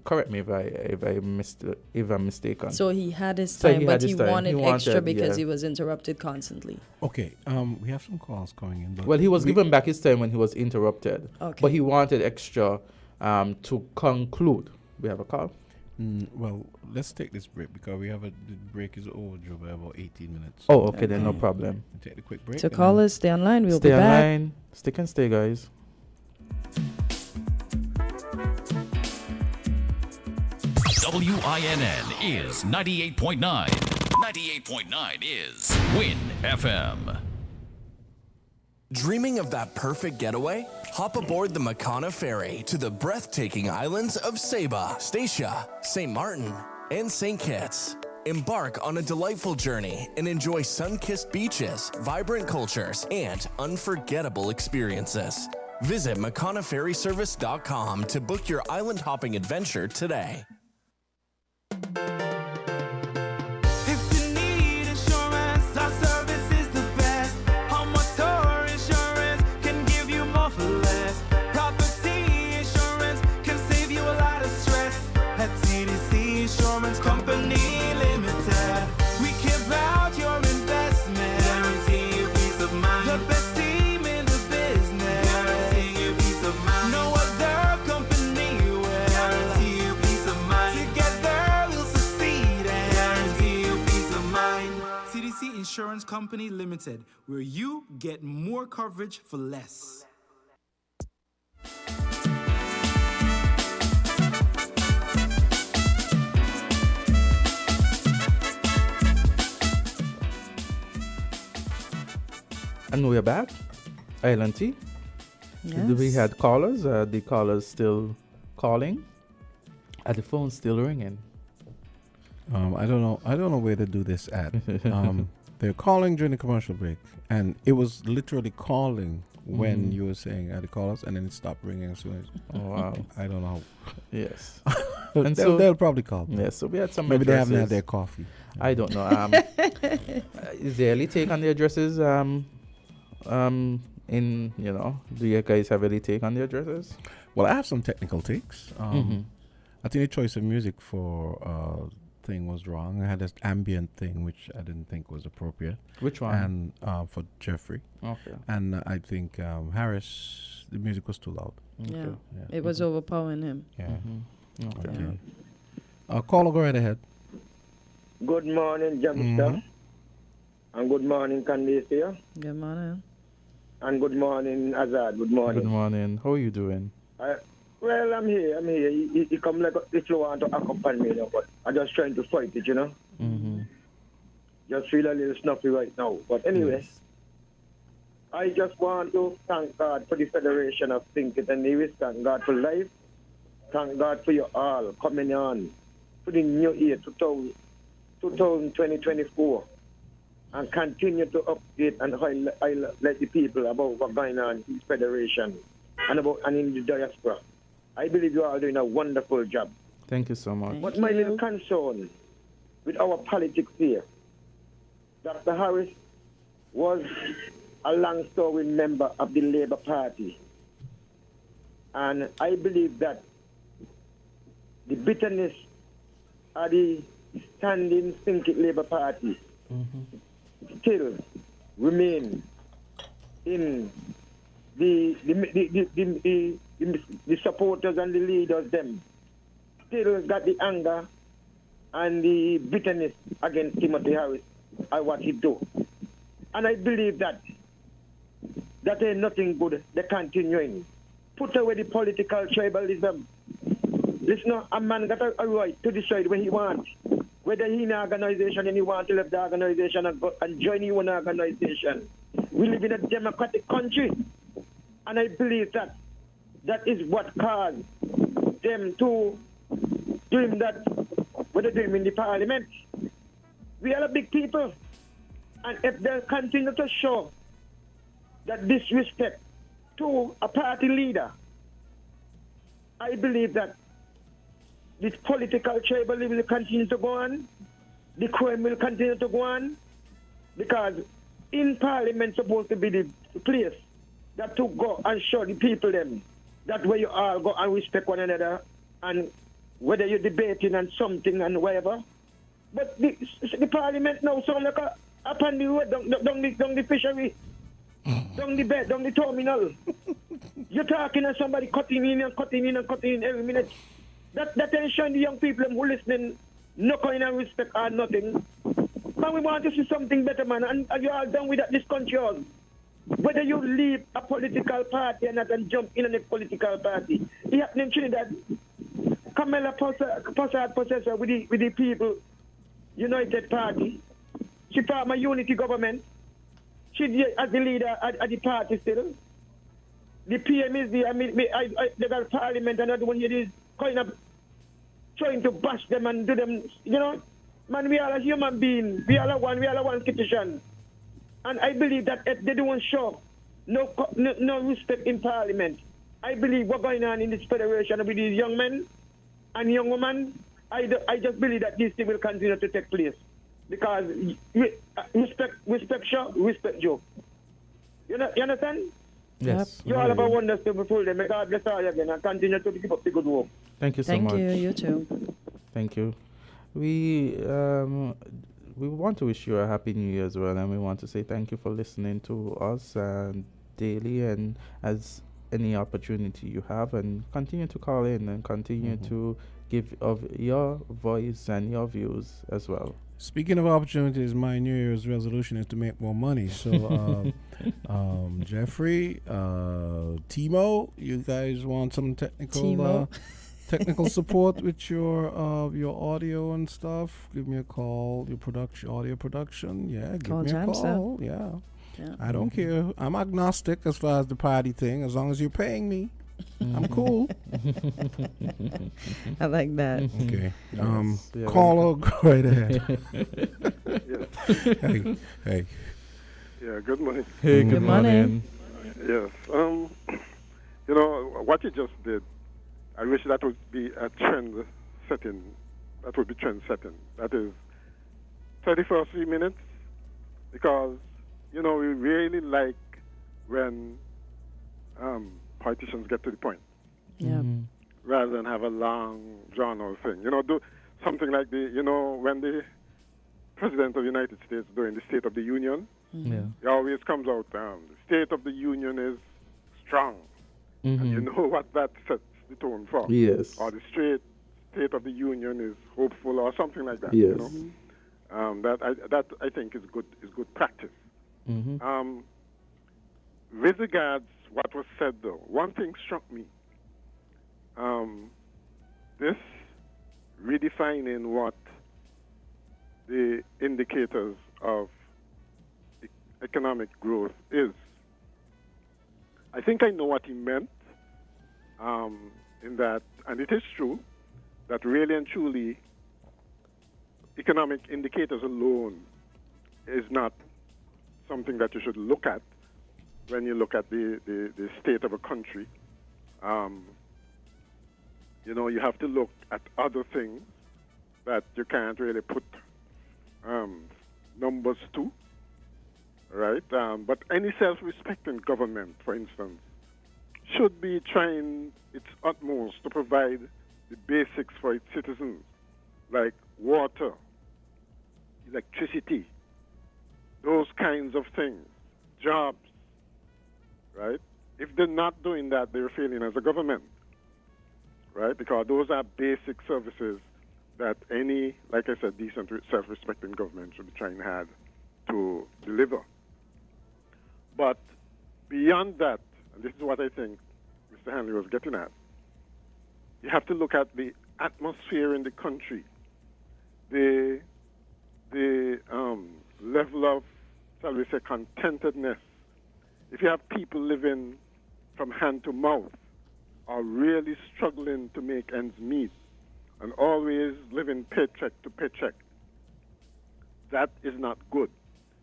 Correct me if I'm mistaken. So he had his time, but he wanted extra because he was interrupted constantly. Okay, we have some calls coming in. Well, he was given back his time when he was interrupted. Okay. But he wanted extra to conclude. We have a call? Well, let's take this break because the break is overdue by about 18 minutes. Oh, okay, then no problem. We'll take the quick break. So callers, stay online. We'll be back. Stay online. Stick and stay, guys. WINN is 98.9. 98.9 is WIN FM. Dreaming of that perfect getaway? Hop aboard the Makana Ferry to the breathtaking islands of Saba, Statia, St. Martin, and St. Kitts. Embark on a delightful journey and enjoy sun-kissed beaches, vibrant cultures, and unforgettable experiences. Visit MakanaFerryService.com to book your island hopping adventure today. Insurance Company Limited, where you get more coverage for less. And we're back. Island T. Yes. We had callers. The callers still calling. The phone's still ringing. I don't know where to do this at. They're calling during the commercial break, and it was literally calling when you were saying the callers, and then it stopped ringing as soon as. Oh wow! I don't know. Yes, and they'll probably call. Yes, so we had some. Maybe addresses. they haven't had their coffee. I don't know. Is there any take on the addresses? In do you guys have any take on the addresses? Well, I have some technical takes. I think the choice of music for thing was wrong. I had this ambient thing which I didn't think was appropriate. Which one? And for Jeffrey. Okay. And I think Harris, the music was too loud. Yeah. It was overpowering him. Yeah. Okay. Caller, go right ahead. Good morning, Jamster. And good morning, Candice. Good morning. And good morning, Azard. Good morning. Good morning. How are you doing? Well, I'm here. You come like if you want to accompany me, but I'm just trying to fight it, Just feel a little snuffy right now. But anyway, I just want to thank God for the Federation of St. Kitts and Nevis. Thank God for life. Thank God for you all coming on for the new year, 2024. And continue to update and highlight the people about what's going on in the Federation and in the diaspora. I believe you are doing a wonderful job. Thank you so much. But my little concern with our politics here, Dr. Harris was a long-serving member of the Labour Party. And I believe that the bitterness of the standing St. Kitts Labour Party still remain in the supporters and the leaders, them still got the anger and the bitterness against Timothy Harris and what he do. And I believe that ain't nothing good. They're continuing. Put away the political tribalism. Listen, a man got a right to decide when he wants. Whether he in an organization and he wants to leave the organization and join you in an organization. We live in a democratic country. And I believe that is what caused them to do him that, what they do him in the parliament. We are a big people. And if they continue to show that disrespect to a party leader, I believe that this political tribalism will continue to go on. The crime will continue to go on. Because in parliament supposed to be the place that to go and show the people them that where you all go and respect one another, and whether you're debating on something and whatever. But the parliament now sound like up on the road, down the fishery, down the bed, down the terminal. You're talking to somebody cutting in every minute. That ain't showing the young people who listening no kind of respect or nothing. Man, we want to see something better, man. And you're all done with that, this country. Whether you leave a political party or not and jump in a political party. It happened in Trinidad. Kamala possessor with the people United Party. She formed a unity government. as the leader at the party still. The PM is there. They got parliament and everyone here is kind of trying to bash them and do them, Man, we are a human being. We are one citizen. And I believe that if they don't show no respect in parliament, I believe what's going on in this federation with these young men and young women, I just believe that this thing will continue to take place. Because respect show, respect Joe. You understand? Yes. You all about wonders to be full. May God bless all again and continue to keep up the good work. Thank you so much. Thank you. You too. Thank you. We want to wish you a happy New Year as well, and we want to say thank you for listening to us daily, and as any opportunity you have, and continue to call in and continue to give of your voice and your views as well. Speaking of opportunities, my New Year's resolution is to make more money. So, Jeffrey, Timo, you guys want some technical support with your audio and stuff? Give me a call. Your audio production, give me a call. Yeah. I don't care. I'm agnostic as far as the party thing. As long as you're paying me, I'm cool. I like that. Okay. Caller, go right ahead. Hey. Yeah. Good morning. Hey. Good morning. Yes. What you just did, I wish that would be a trend setting. That would be trend setting. That is 31st 3 minutes, because we really like when politicians get to the point. Yeah. Rather than have a long drawn out thing. Do something like when the President of the United States doing the State of the Union, it always comes out, the State of the Union is strong. And you know what that sets the tone for. Yes. Or the State of the Union is hopeful, or something like that. Yes. That I think is good practice. Mm-hmm. With regards what was said, though, one thing struck me. This redefining what the indicators of economic growth is. I think I know what he meant in that, and it is true, that really and truly economic indicators alone is not something that you should look at when you look at the state of a country. You have to look at other things that you can't really put numbers to, right? But any self-respecting government, for instance, should be trying its utmost to provide the basics for its citizens, like water, electricity, those kinds of things, jobs, right? If they're not doing that, they're failing as a government, right? Because those are basic services that any, like I said, decent, self-respecting government should be trying hard to deliver. But beyond that, and this is what I think Mr. Hanley was getting at, you have to look at the atmosphere in the country, the level of, shall we say, contentedness. If you have people living from hand to mouth, or really struggling to make ends meet, and always living paycheck to paycheck, that is not good.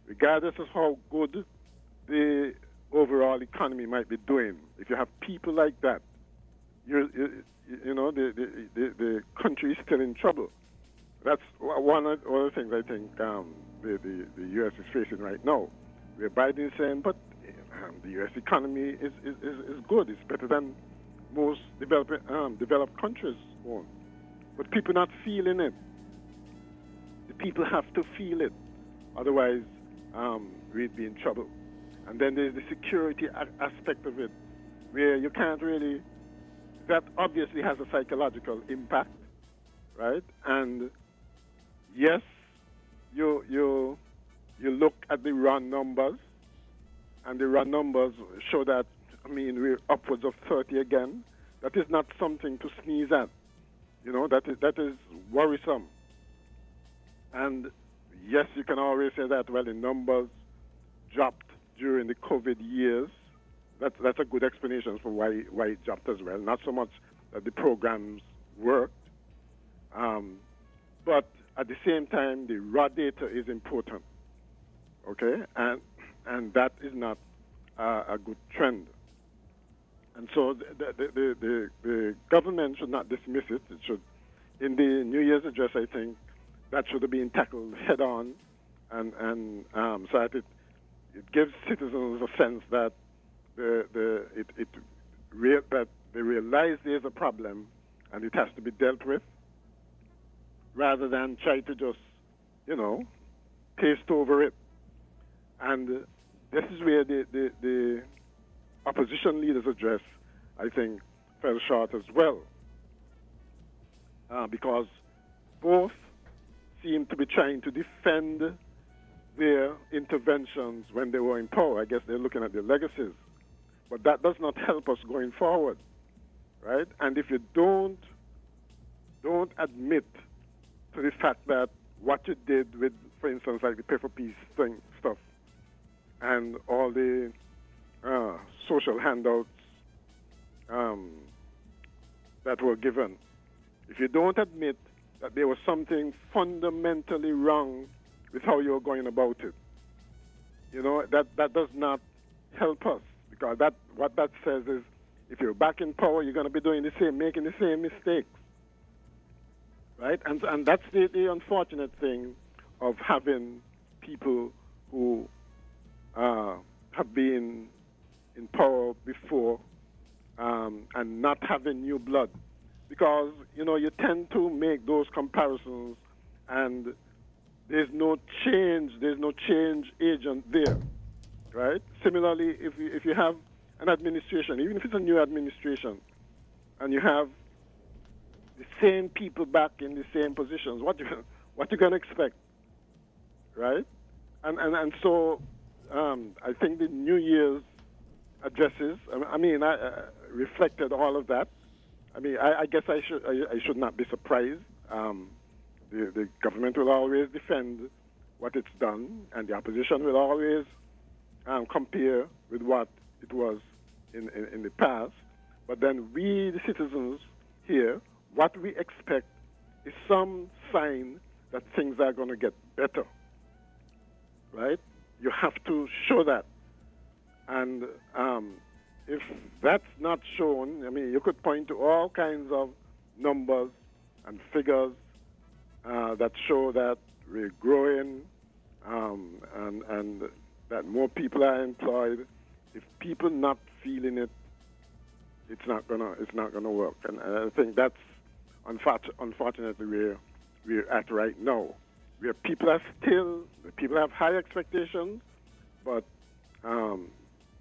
Regardless of how good the overall economy might be doing, if you have people like that, the country is still in trouble. That's one of the things I think the U.S. is facing right now. Where Biden is saying, but the U.S. economy is good. It's better than most developed countries' own. But people not feeling it. The people have to feel it. Otherwise, we'd be in trouble. And then there's the security aspect of it, where you can't really, that obviously has a psychological impact, right? And yes, you look at the raw numbers, and the raw numbers show that, we're upwards of 30 again. That is not something to sneeze at. That is worrisome. And yes, you can always say that, well, the numbers dropped during the COVID years. That's a good explanation for why it dropped as well. Not so much that the programs worked, but at the same time, the raw data is important. Okay, and that is not a good trend. And so the government should not dismiss it. It should, in the New Year's address, I think that should have been tackled head on, and so that it gives citizens a sense that that they realize there's a problem and it has to be dealt with, rather than try to just, paste over it. And this is where the opposition leader's address, I think, fell short as well, because both seem to be trying to defend their interventions when they were in power. I guess they're looking at their legacies. But that does not help us going forward, right? And if you don't admit to the fact that what you did with, for instance, like the Pay for Peace stuff and all the social handouts that were given, if you don't admit that there was something fundamentally wrong with how you're going about it, that does not help us. Because what that says is, if you're back in power, you're going to be making the same mistakes, right? And that's the unfortunate thing of having people who have been in power before and not having new blood, because you tend to make those comparisons, and there's no change agent there. Right. Similarly, if you have an administration, even if it's a new administration, and you have the same people back in the same positions, what you gonna expect, right? And so I think the New Year's addresses, I reflected all of that. I guess I should not be surprised. The government will always defend what it's done, and the opposition will always compare with what it was in the past. But then we, the citizens here, what we expect is some sign that things are going to get better, right? You have to show that. And if that's not shown, you could point to all kinds of numbers and figures that show that we're growing and that more people are employed. If people not feeling it, it's not gonna work. And I think that's unfortunately where we're at right now, where people have high expectations, but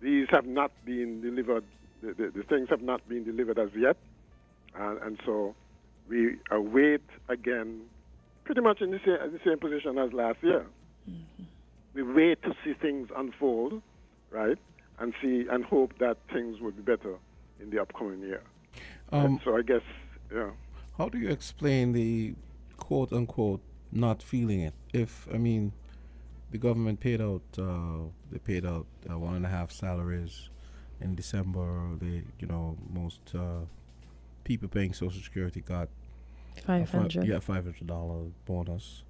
these have not been delivered. The things have not been delivered as yet, and so we await again, pretty much in the same position as last year. Mm-hmm. We wait to see things unfold, right, and hope that things will be better in the upcoming year. So I guess, yeah. How do you explain the quote unquote not feeling it? If the government paid out 1.5 salaries in December. Most people paying Social Security got $500. $500 bonus.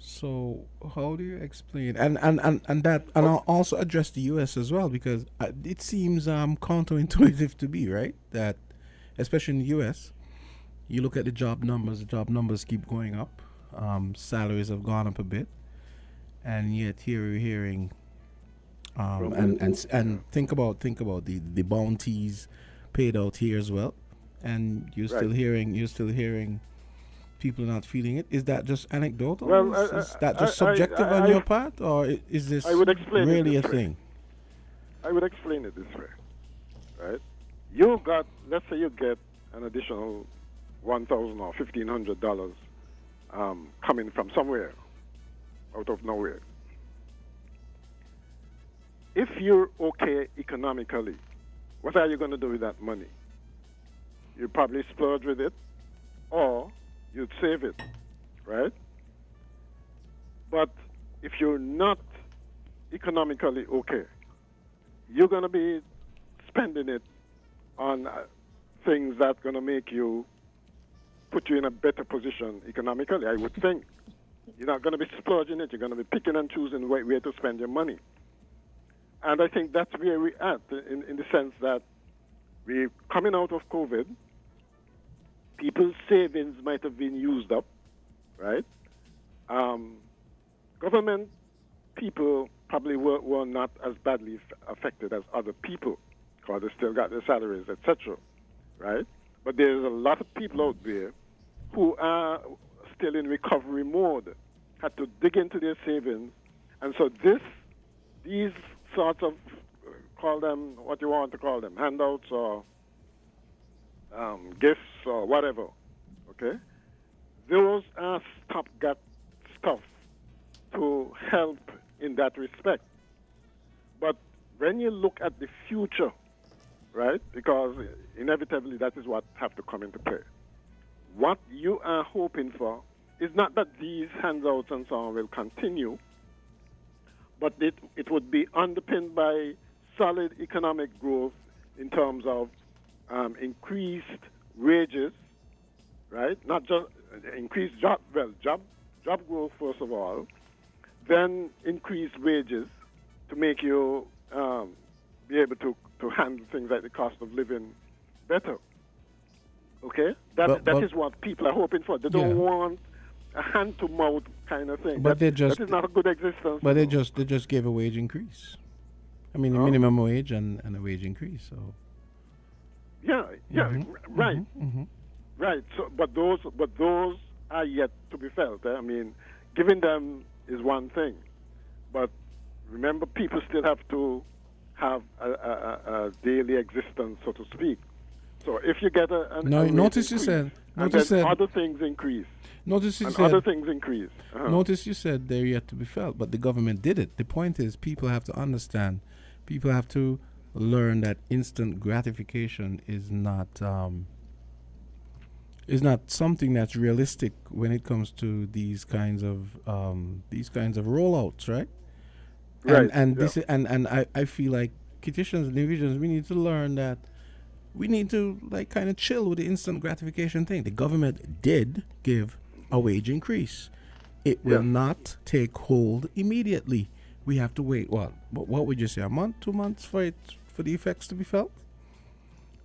So how do you explain I'll also address the U.S. as well, because it seems counterintuitive to me, right? That especially in the U.S., you look at the job numbers keep going up, salaries have gone up a bit, and yet here we're hearing and think about the bounties paid out here as well, and you're still hearing people are not feeling it. Is that just anecdotal? Well, is that just subjective on your part, or is this really a thing? I would explain it this way, right? Let's say you get an additional $1,000 or $1,500 coming from somewhere, out of nowhere. If you're okay economically, what are you going to do with that money? You probably splurge with it, or you'd save it, right? But if you're not economically okay, you're going to be spending it on things that's going to make you, put you in a better position economically, I would think. You're not going to be splurging it. You're going to be picking and choosing where to spend your money. And I think that's where we're at, in the sense that we're coming out of COVID. People's savings might have been used up, right? Government people probably were not as badly affected as other people because they still got their salaries, etc., right? But there's a lot of people out there who are still in recovery mode, had to dig into their savings. And so these sorts of, call them what you want to call them, handouts or gifts or whatever, okay? Those are stopgap stuff to help in that respect. But when you look at the future, right, because inevitably that is what have to come into play. What you are hoping for is not that these handouts and so on will continue, but it would be underpinned by solid economic growth in terms of increased wages, right? Not just increased job growth first of all, then increased wages to make you be able to handle things like the cost of living better. Okay, that is what people are hoping for. They don't want a hand-to-mouth kind of thing. But that is not a good existence. But they just gave a wage increase. I mean, a minimum wage and a wage increase. So. Right. Right. So, but those are yet to be felt. I mean, giving them is one thing, but remember, people still have to have a daily existence, so to speak. So if you get notice you said other things increase. Notice you said other things increase. Notice you said they're yet to be felt, but the government did it. The point is, people have to understand. People have to learn that instant gratification is not something that's realistic when it comes to these kinds of rollouts, right? Right. And I feel like Kittians and divisions, we need to learn that we need to like kind of chill with the instant gratification thing. The government did give a wage increase. It will not take hold immediately. We have to wait. What would you say? A month, 2 months for the effects to be felt?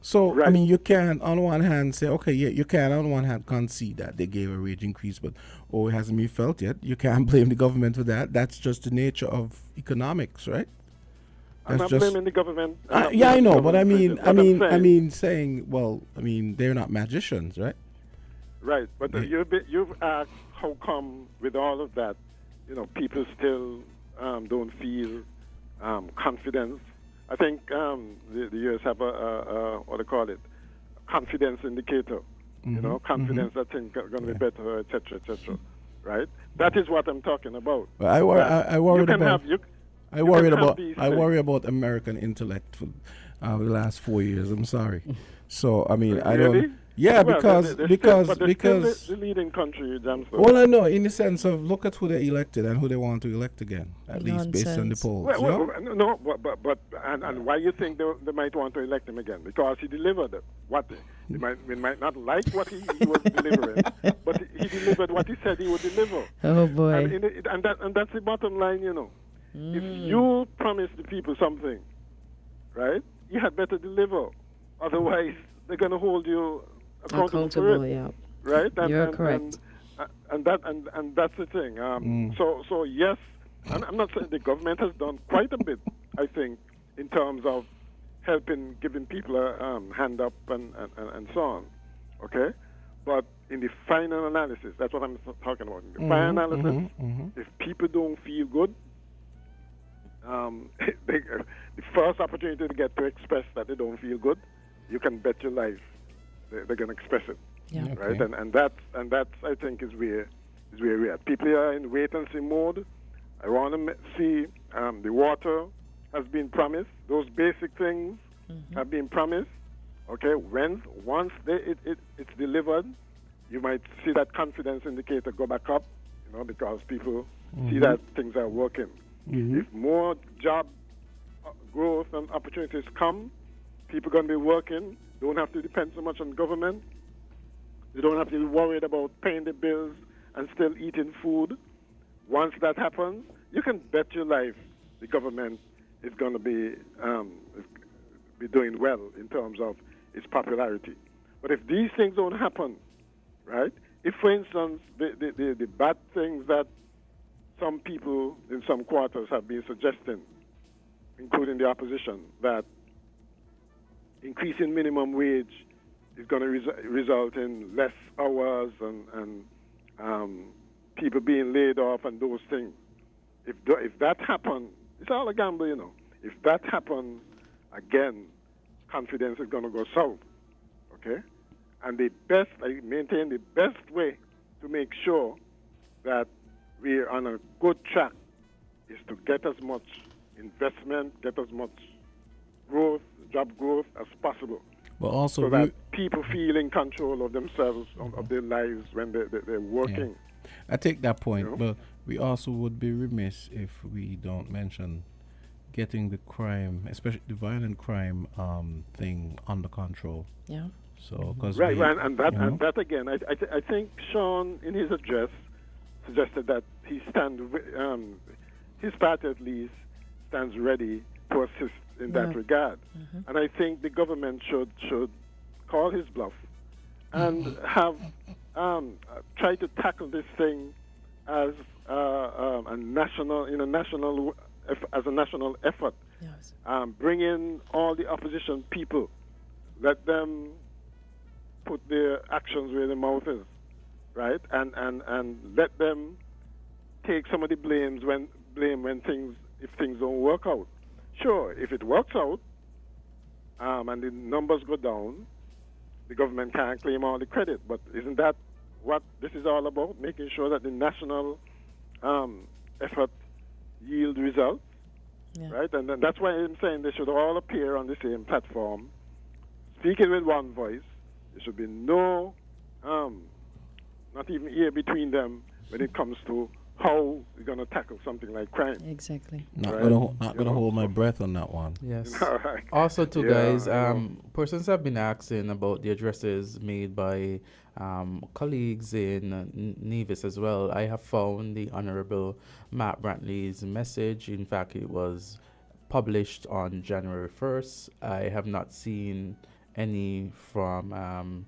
So, I mean, you can on one hand say, okay, you can on one hand concede that they gave a wage increase, but it hasn't been felt yet. You can't blame the government for that. That's just the nature of economics, right? I'm not blaming the government. I know, but I mean, saying, well, I mean, they're not magicians, right? Right, but you've asked how come with all of that, people still don't feel confidence. I think the U.S. have a what do you call it, confidence indicator. Confidence that things are going to be better, etc., etc. Right? That is what I'm talking about. Well, I worry about American intellect for the last 4 years. I'm sorry. So I mean, I don't. Yeah, because the leading country, well, I know in the sense of look at who they elected and who they want to elect again, at least based on the polls. And why you think they might want to elect him again? Because he delivered what we might not like what he was delivering, but he delivered what he said he would deliver. Oh boy! And that's the bottom line, If you promise the people something, right, you had better deliver. Otherwise, they're going to hold you accountable, yeah. Right? You're correct. And that's the thing. So yes, I'm not saying the government has done quite a bit, I think, in terms of giving people a hand up and so on. Okay? But in the final analysis, that's what I'm talking about. In the final analysis, if people don't feel good, the first opportunity to get to express that they don't feel good, you can bet your life they're going to express it, right? And that's I think is where we're at. People are in wait and see mode. I want to see the water has been promised. Those basic things have been promised. Okay, once it's delivered, you might see that confidence indicator go back up, because people see that things are working. If more job growth and opportunities come, people are going to be working, don't have to depend so much on government. They don't have to be worried about paying the bills and still eating food. Once that happens, you can bet your life the government is going to be doing well in terms of its popularity. But if these things don't happen, right? If, for instance, the bad things that some people in some quarters have been suggesting, including the opposition, that increasing minimum wage is going to result in less hours and people being laid off and those things. If that happens, it's all a gamble, you know. If that happens, again, confidence is going to go south, okay? And I maintain the best way to make sure that we're on a good track is to get as much investment, get as much growth, job growth as possible. But also so that people feel in control of themselves, of their lives when they're working. Yeah. I take that point, but we also would be remiss if we don't mention getting the crime, especially the violent crime thing under control. Yeah. So, because and that again, I think Sean in his address suggested that his party at least stands ready to assist in that regard. And I think the government should call his bluff and have try to tackle this thing as a national effort. Yes. Bring in all the opposition people, let them put their actions where their mouth is, right? And let them take some of the blame when things don't work out. Sure, if it works out and the numbers go down, the government can't claim all the credit. But isn't that what this is all about? Making sure that the national effort yield results, right? And that's why I'm saying they should all appear on the same platform, speaking with one voice. There should be no, not even ear between them when it comes to how we're going to tackle something like crime. Exactly. Not going to hold my breath on that one. Yes. Also, too, guys, persons have been asking about the addresses made by colleagues in Nevis as well. I have found the Honorable Matt Brantley's message. In fact, it was published on January 1st. I have not seen any from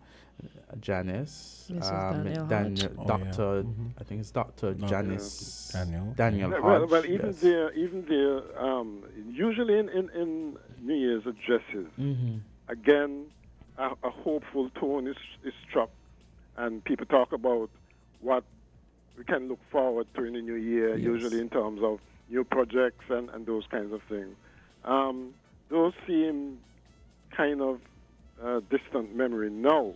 Janice, Dr. I think it's Dr. Janice Daniel Hodge. Well, even there, usually in New Year's addresses, again, a hopeful tone is struck, and people talk about what we can look forward to in the new year, usually in terms of new projects and those kinds of things. Those seem kind of distant memory now.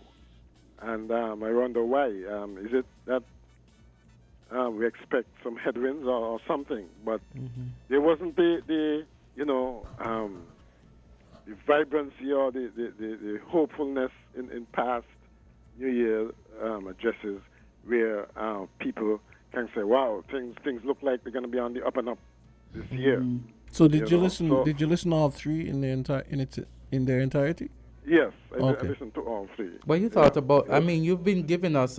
And I wonder why. Is it that we expect some headwinds or something? But there wasn't the vibrancy or the hopefulness in past New Year addresses where people can say, "Wow, things look like they're going to be on the up and up this year." So did you listen? Did you listen all three in their entirety? Yes, I listened to all three. What you thought about? I mean, you've been giving us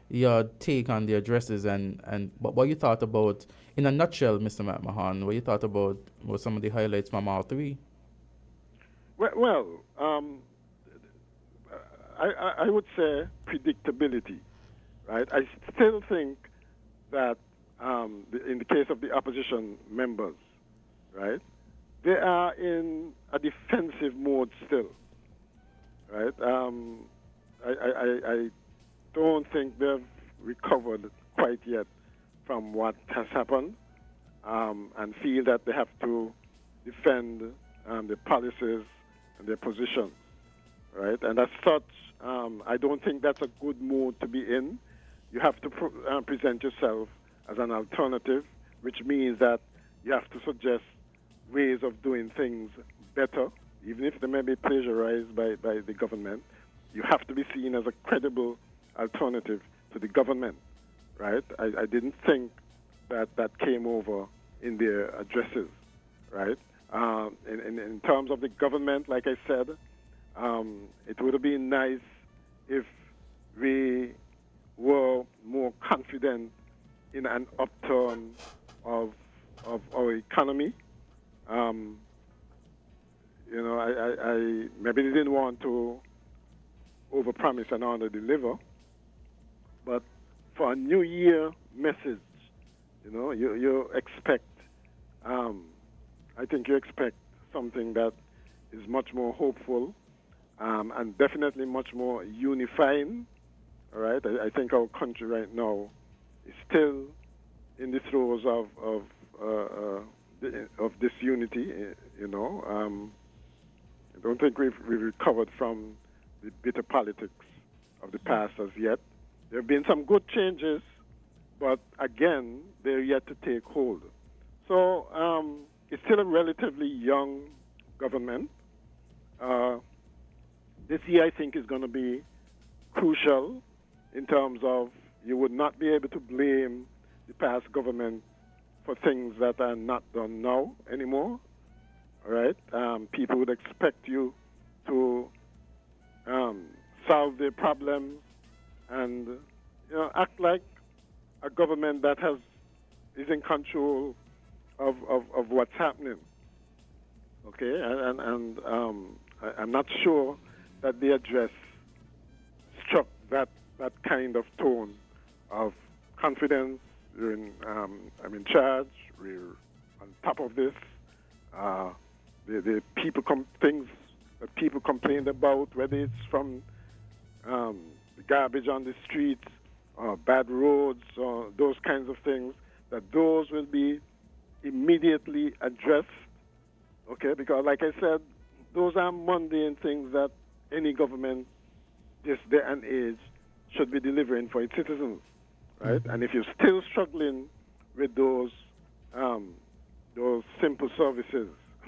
your take on the addresses, and what you thought about, in a nutshell, Mr. McMahon. What you thought about were some of the highlights from all three? Well, I would say predictability, right? I still think that in the case of the opposition members, right, they are in a defensive mode still. Right, I don't think they've recovered quite yet from what has happened, and feel that they have to defend their policies and their positions, right? And as such, I don't think that's a good mood to be in. You have to present yourself as an alternative, which means that you have to suggest ways of doing things better. Even if they may be plagiarized by the government, you have to be seen as a credible alternative to the government, right? I didn't think that came over in their addresses, right? In terms of the government, like I said, it would have been nice if we were more confident in an upturn of our economy. I maybe didn't want to overpromise and underdeliver, but for a New Year message, you expect. I think you expect something that is much more hopeful, and definitely much more unifying. All right, I think our country right now is still in the throes of disunity. I don't think we've recovered from the bitter politics of the past as yet. There have been some good changes, but again, they're yet to take hold. So it's still a relatively young government. This year, I think, is going to be crucial in terms of you would not be able to blame the past government for things that are not done now anymore. All right? People would expect you to solve their problems and act like a government that is in control of what's happening. Okay? And I'm not sure that the address struck that kind of tone of confidence. I'm in charge. We're on top of this. The things that people complained about, whether it's from the garbage on the streets, bad roads, or those kinds of things, that those will be immediately addressed. Okay, because like I said, those are mundane things that any government this day and age should be delivering for its citizens, right? And if you're still struggling with those simple services,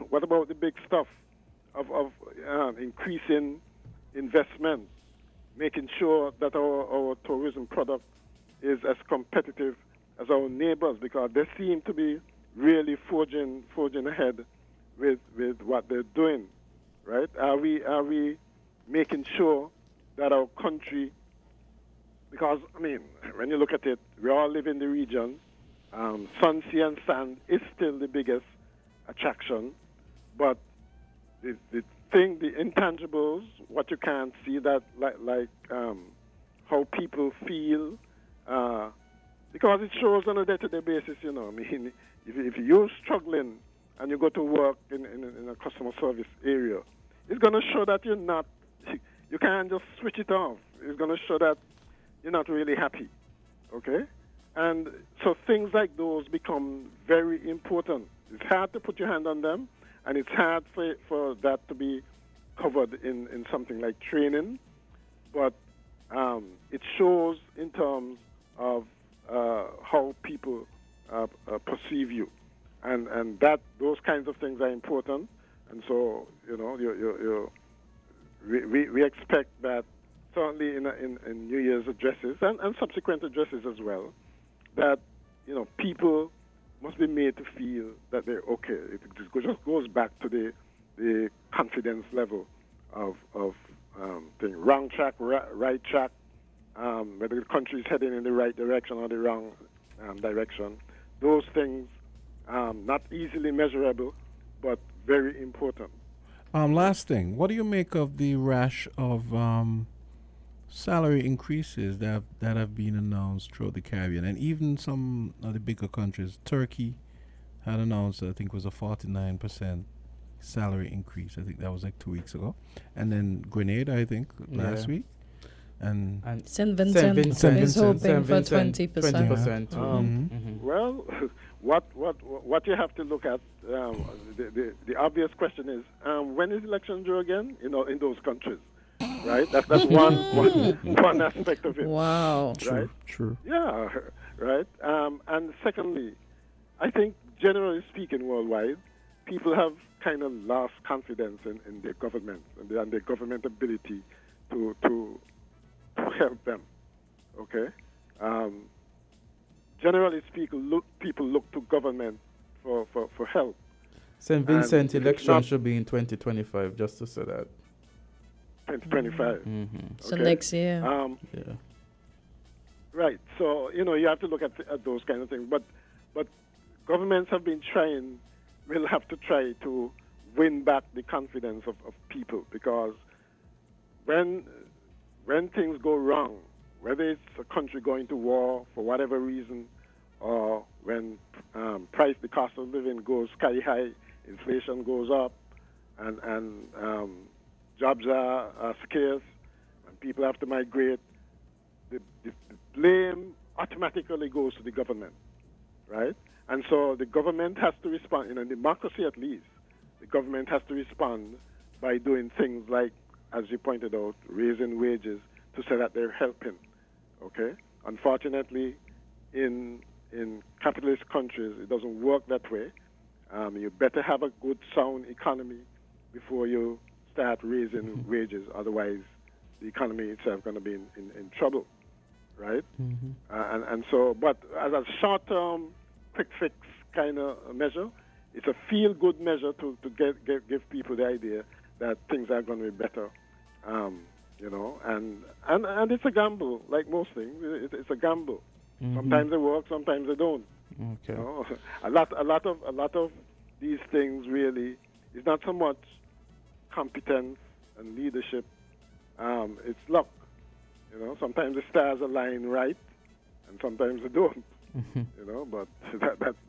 what about the big stuff of increasing investment, making sure that our tourism product is as competitive as our neighbors, because they seem to be really forging ahead with what they're doing, right? Are we making sure that our country, because when you look at it, we all live in the region. Sun, sea, and sand is still the biggest attraction, but the intangibles, what you can't see, that like how people feel, because it shows on a day-to-day basis. If you're struggling and you go to work in a customer service area, it's going to show that you can't just switch it off. It's going to show that you're not really happy, okay? And so things like those become very important. It's hard to put your hand on them, and it's hard for that to be covered in something like training, but it shows in terms of how people perceive you, and that those kinds of things are important. And so we expect that certainly in New Year's addresses and subsequent addresses as well, that people must be made to feel that they're okay. It just goes back to the confidence level of thing. Wrong track, right track, whether the country is heading in the right direction or the wrong direction. Those things not easily measurable, but very important. Last thing, what do you make of the rash of salary increases that have been announced throughout the Caribbean, and even some of the bigger countries? Turkey had announced, I think it was a 49% salary increase. I think that was like 2 weeks ago. And then Grenada, I think, last week. And St. Vincent is hoping for 20%. Well, what you have to look at, the obvious question is, when is election due again? In those countries, right? That's one aspect of it. Wow. Right? True. Yeah, right. And secondly, I think generally speaking, worldwide, people have kind of lost confidence in their government and their government ability to help them. Okay. Generally speaking, people look to government for help, St. Vincent election should be in 2025, just to say that. 2025. Mm-hmm. So next year. Yeah. Right. So, you have to look at those kind of things. But governments have been trying, will have to try to win back the confidence of people, because when things go wrong, whether it's a country going to war for whatever reason, or when the cost of living goes sky high, inflation goes up, and jobs are scarce, and people have to migrate, the blame automatically goes to the government, right? And so the government has to respond, in democracy at least, the government has to respond by doing things like, as you pointed out, raising wages to say that they're helping, okay? Unfortunately, in capitalist countries, it doesn't work that way. You better have a good, sound economy before you start raising wages. Otherwise, the economy itself is going to be in trouble, right? And so, but as a short-term, quick fix kind of measure, it's a feel-good measure to give people the idea that things are going to be better, and it's a gamble, like most things. It's a gamble. Sometimes they work, sometimes they don't. Okay. A lot of these things really is not so much competence and leadership. It's luck. Sometimes the stars align right, and sometimes they don't. But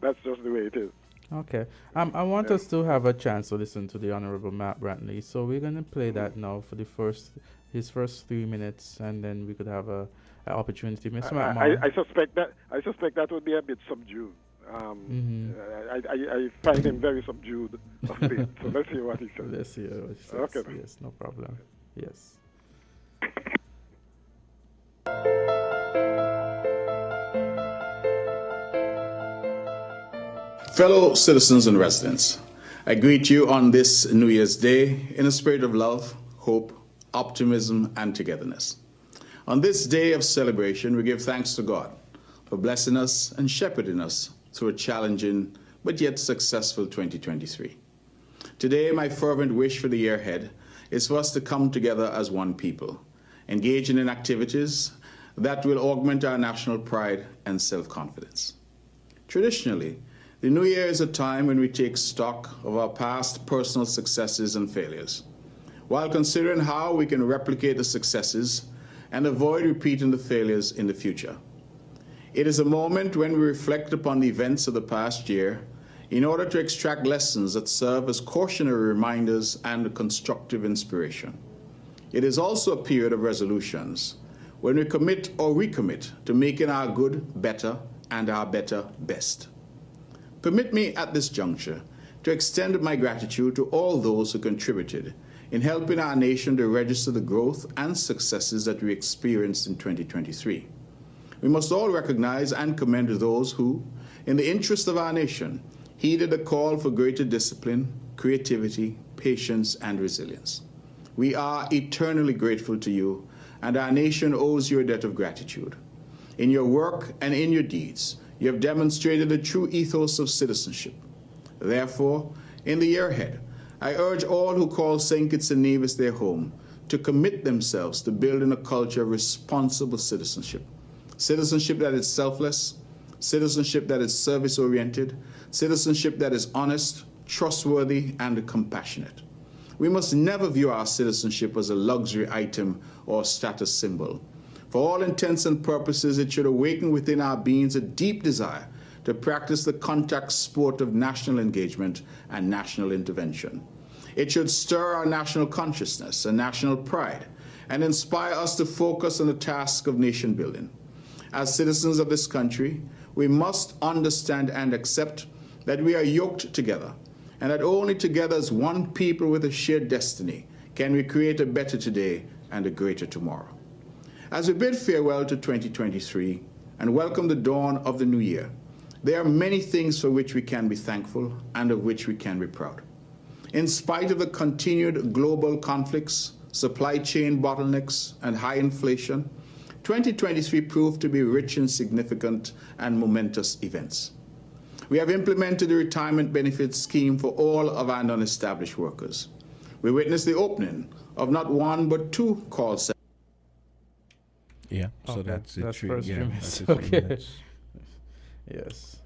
that's just the way it is. Okay. I want us to have a chance to listen to the Honorable Matt Brantley. So we're going to play that now for his first 3 minutes, and then we could have an opportunity. Mr. I suspect that would be a bit subdued. I find him very subdued of late. So let's hear what he says. Let's hear what he says. Okay. Yes, no problem. Yes. Fellow citizens and residents, I greet you on this New Year's Day in a spirit of love, hope, optimism, and togetherness. On this day of celebration, we give thanks to God for blessing us and shepherding us through a challenging but yet successful 2023. Today, my fervent wish for the year ahead is for us to come together as one people, engaging in activities that will augment our national pride and self-confidence. Traditionally, the New Year is a time when we take stock of our past personal successes and failures, while considering how we can replicate the successes and avoid repeating the failures in the future. It is a moment when we reflect upon the events of the past year in order to extract lessons that serve as cautionary reminders and constructive inspiration. It is also a period of resolutions when we commit or recommit to making our good better and our better best. Permit me at this juncture to extend my gratitude to all those who contributed in helping our nation to register the growth and successes that we experienced in 2023. We must all recognize and commend those who, in the interest of our nation, heeded the call for greater discipline, creativity, patience, and resilience. We are eternally grateful to you, and our nation owes you a debt of gratitude. In your work and in your deeds, you have demonstrated a true ethos of citizenship. Therefore, in the year ahead, I urge all who call St. Kitts and Nevis their home to commit themselves to building a culture of responsible citizenship. Citizenship that is selfless, citizenship that is service-oriented, citizenship that is honest, trustworthy, and compassionate. We must never view our citizenship as a luxury item or status symbol. For all intents and purposes, it should awaken within our beings a deep desire to practice the contact sport of national engagement and national intervention. It should stir our national consciousness and national pride and inspire us to focus on the task of nation building. As citizens of this country, we must understand and accept that we are yoked together, and that only together as one people with a shared destiny can we create a better today and a greater tomorrow. As we bid farewell to 2023 and welcome the dawn of the new year, there are many things for which we can be thankful and of which we can be proud. In spite of the continued global conflicts, supply chain bottlenecks, and high inflation, 2023 proved to be rich in significant and momentous events. we have implemented the retirement benefit scheme for all of our non-established workers. We witnessed the opening of not one but 2 call centers. Yeah, so Okay, that's it. that's first 3 minutes. That's it, 3 Okay. minutes. Yes.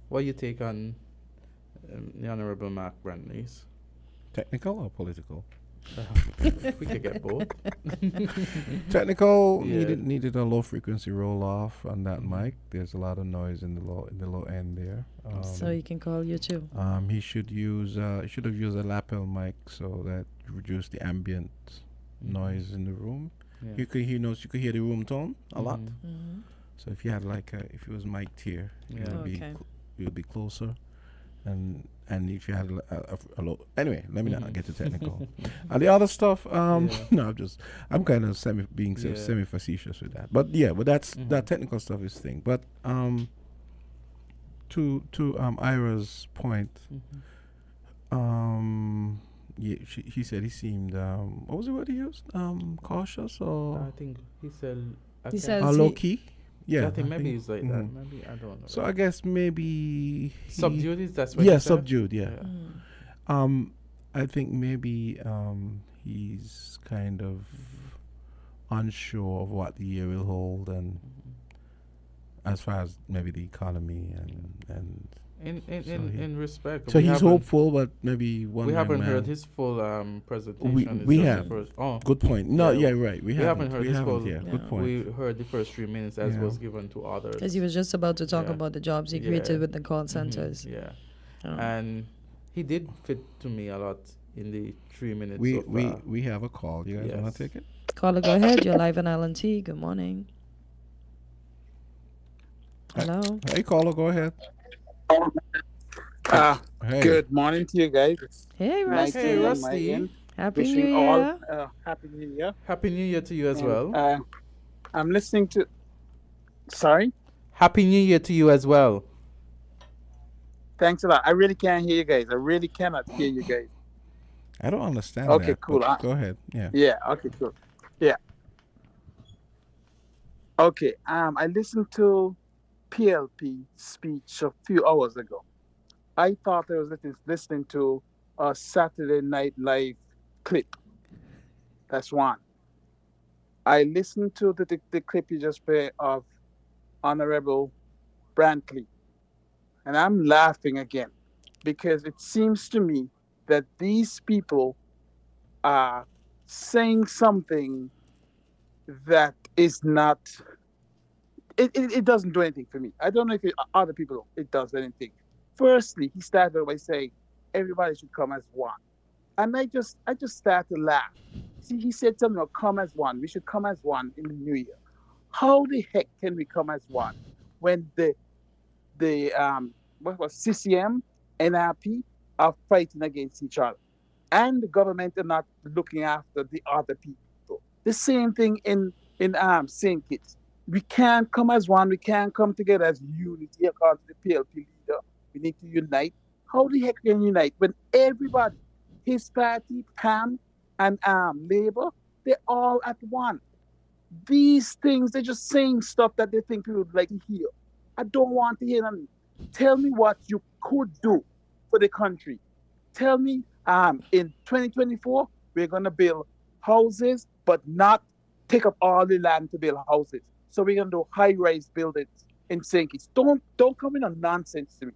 What you take on the Honorable Mark Brantley's? Technical or political? We could get both. Technical Yeah. needed a low frequency roll off on that mic. There's a lot of noise in the low end there. So he can call you too. He should have used a lapel mic so that reduce the ambient noise in the room. Yeah. You could hear the room tone a lot. Mm-hmm. So if you had if it was mic'd here, Yeah. you'll be closer. And if you had a low, anyway, let me not get too technical. And the other stuff, no, I'm kind of semi facetious with that. But yeah, but that technical stuff is thing. But to Ira's point, yeah, he said he seemed what was the word he used? Cautious or I think he said. He says low key. Yeah, I think maybe he's like that. mhm. Maybe I don't know. So I guess maybe Subdued is that's what yeah, you said? subdued. Yeah. I think maybe he's kind of unsure of what the year will hold, and as far as maybe the economy and in respect. So he's hopeful, but maybe we haven't heard his full presentation. We It's just have. the first, Good point. No, yeah, right. We haven't heard his full. Yeah, good point. We heard the first 3 minutes as Yeah. was given to others. Because he was just about to talk Yeah. about the jobs he created with the call centers. Yeah, Oh. and he did fit to me a lot in the 3 minutes. We have a call. You guys want to take it? Caller, go ahead. You're live on Island T. Good morning. Hello. Hey, caller, go ahead. Hey. Good morning to you guys. Hey, Rusty. Hey, Rusty. Happy Wishing New all, Year. Happy New Year. Happy New Year to you as And, well. I'm listening to. Sorry. Happy New Year to you as well. Thanks a lot. I really can't hear you guys. I really cannot hear you guys. I don't understand. Okay, that, cool. but go ahead. Yeah. Yeah. Okay. Cool. Yeah. Okay. I listened to PLP speech a few hours ago. I thought I was listening to a Saturday Night Live clip. That's one. I listened to the clip you just played of Honorable Brantley, and I'm laughing again because it seems to me that these people are saying something that is not. It doesn't do anything for me. I don't know if other people it does anything. Firstly, he started by saying everybody should come as one, and I just started to laugh. See, he said something about come as one. We should come as one in the new year. How the heck can we come as one when the what was CCM, NRP are fighting against each other, and the government are not looking after the other people? The same thing in St. Kitts. We can't come as one. We can't come together as unity according to the PLP leader. We need to unite. How the heck can we unite when everybody, his party, PAM, and Labour, they're all at one? These things, they're just saying stuff that they think people would like to hear. I don't want to hear them. Tell me what you could do for the country. Tell me in 2024, we're going to build houses, but not take up all the land to build houses. So we're going to do high-rise buildings in St. Kitts. Don't come in on nonsense to me.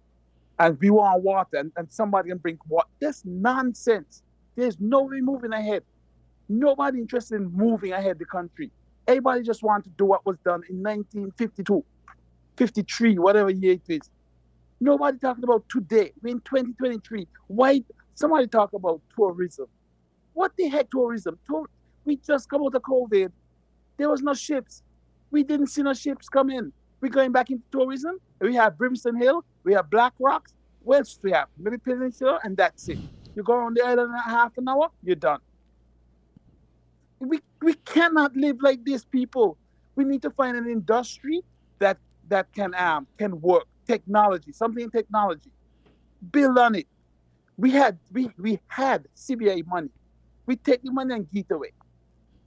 And we want water, and somebody can bring water. That's nonsense. There's nobody moving ahead. Nobody interested in moving ahead the country. Everybody just wants to do what was done in 1952, 53, whatever year it is. Nobody talking about today. We're in 2023. Why somebody talk about tourism? What the heck tourism? We just come out of COVID. There was no ships. We didn't see no ships come in. We're going back into tourism. We have Brimstone Hill. We have Black Rocks. What else do we have? Maybe Peninsula, and that's it. You go around the island in half an hour, you're done. We cannot live like this, people. We need to find an industry that can work. Technology, something in technology. Build on it. We had CBA money. We take the money and give it away.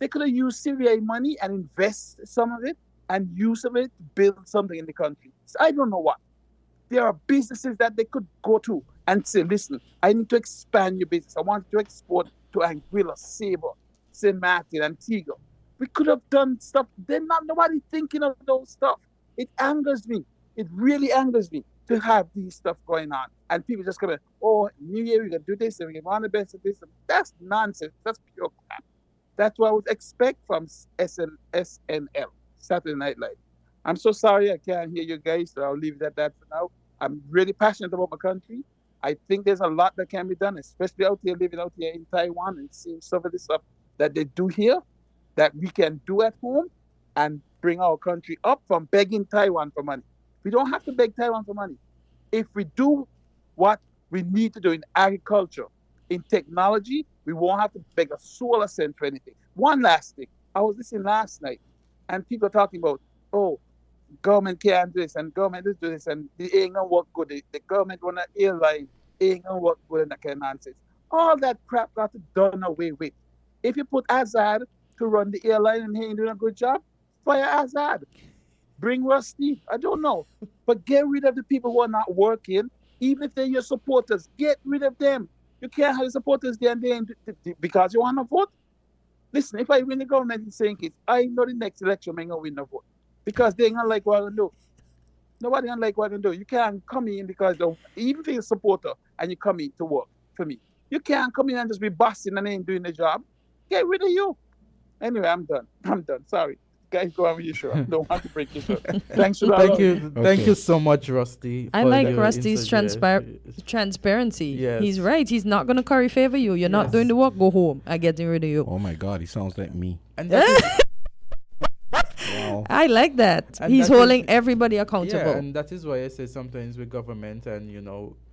They could have used CBA money and invest some of it and use of it to build something in the country. So I don't know what. There are businesses that they could go to and say, listen, I need to expand your business. I want to export to Anguilla, Sabre, St. Martin, Antigua. We could have done stuff. They're not nobody thinking of those stuff. It angers me. It really angers me to have these stuff going on. And people just come in, oh, New Year, we're going to do this, and we're going to want the best of this. That's nonsense. That's pure crap. That's what I would expect from SNL, Saturday Night Live. I'm so sorry I can't hear you guys, so I'll leave it at that for now. I'm really passionate about my country. I think there's a lot that can be done, especially out here, living out here in Taiwan and seeing some of the stuff that they do here that we can do at home and bring our country up from begging Taiwan for money. We don't have to beg Taiwan for money. If we do what we need to do in agriculture, in technology, we won't have to beg a solar cent for anything. One last thing. I was listening last night, and people are talking about, oh, government can't do this, and government is do this, and it ain't gonna work good. The government run an airline, it ain't gonna work good, and that kind of nonsense. All that crap got to done away with. If you put Azard to run the airline and he ain't doing a good job, fire Azard. Bring Rusty. I don't know. But get rid of the people who are not working, even if they're your supporters. Get rid of them. You can't have supporters there and they ain't because you want to vote. Listen, if I win the government in St. Kitts, I know the next election I'm going to win the vote. Because they ain't going to like what I'm going to do. Nobody going to like what I'm going to do. You can't come in because even if you're a supporter and you come in to work for me, you can't come in and just be bossing and ain't doing the job. Get rid of you. Anyway, I'm done. Sorry. Guys, go on with your show. I don't want to break your show. Thanks for that. Thank you. Okay. Thank you so much, Rusty. I like Rusty's transparency. Yes. He's right. He's not going to curry favor you. You're not doing the work. Go home. I'm getting rid of you. Oh, my God. He sounds like me. And that wow. I like that. And he's holding everybody accountable. Yeah, and that is why I say sometimes with government and,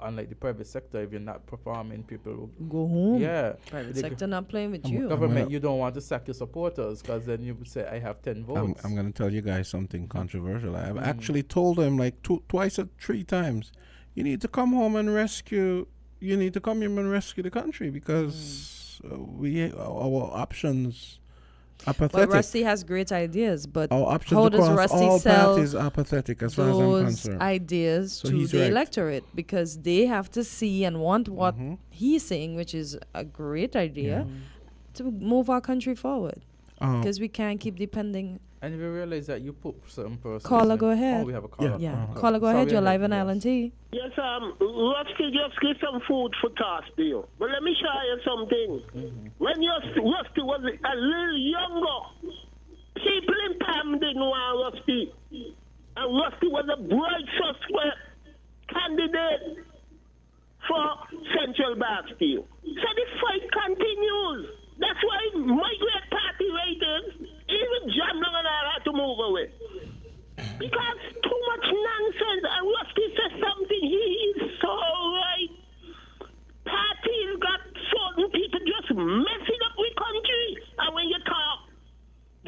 unlike the private sector, if you're not performing, people will go home. Yeah. Private sector not playing with you. Government, you don't want to sack your supporters because then you would say, I have 10 votes. I'm going to tell you guys something controversial. I've actually told them like twice or three times, you need to come home and rescue the country because our options are pathetic. Well, Rusty has great ideas, but our options how does Rusty all sell parties are pathetic as far as I'm concerned. Ideas to the electorate because they have to see and want what he's saying, which is a great idea, to move our country forward. Because we can't keep depending. And we realize that you put certain persons. Caller, go ahead. Oh, we have a caller. Yeah. Caller, go ahead. You're live on Island T. Yes, Rusty just get some food for task deal. But let me show you something. When Rusty was a little younger, people in Pam didn't want Rusty. And Rusty was a bright suspect candidate for Central Bastille. So the fight continues. That's why migrate party ratings, even Jam and I had to move away. Because too much nonsense. And Rusty says something, he is so right. Parties got certain people just messing up with country. And when you talk,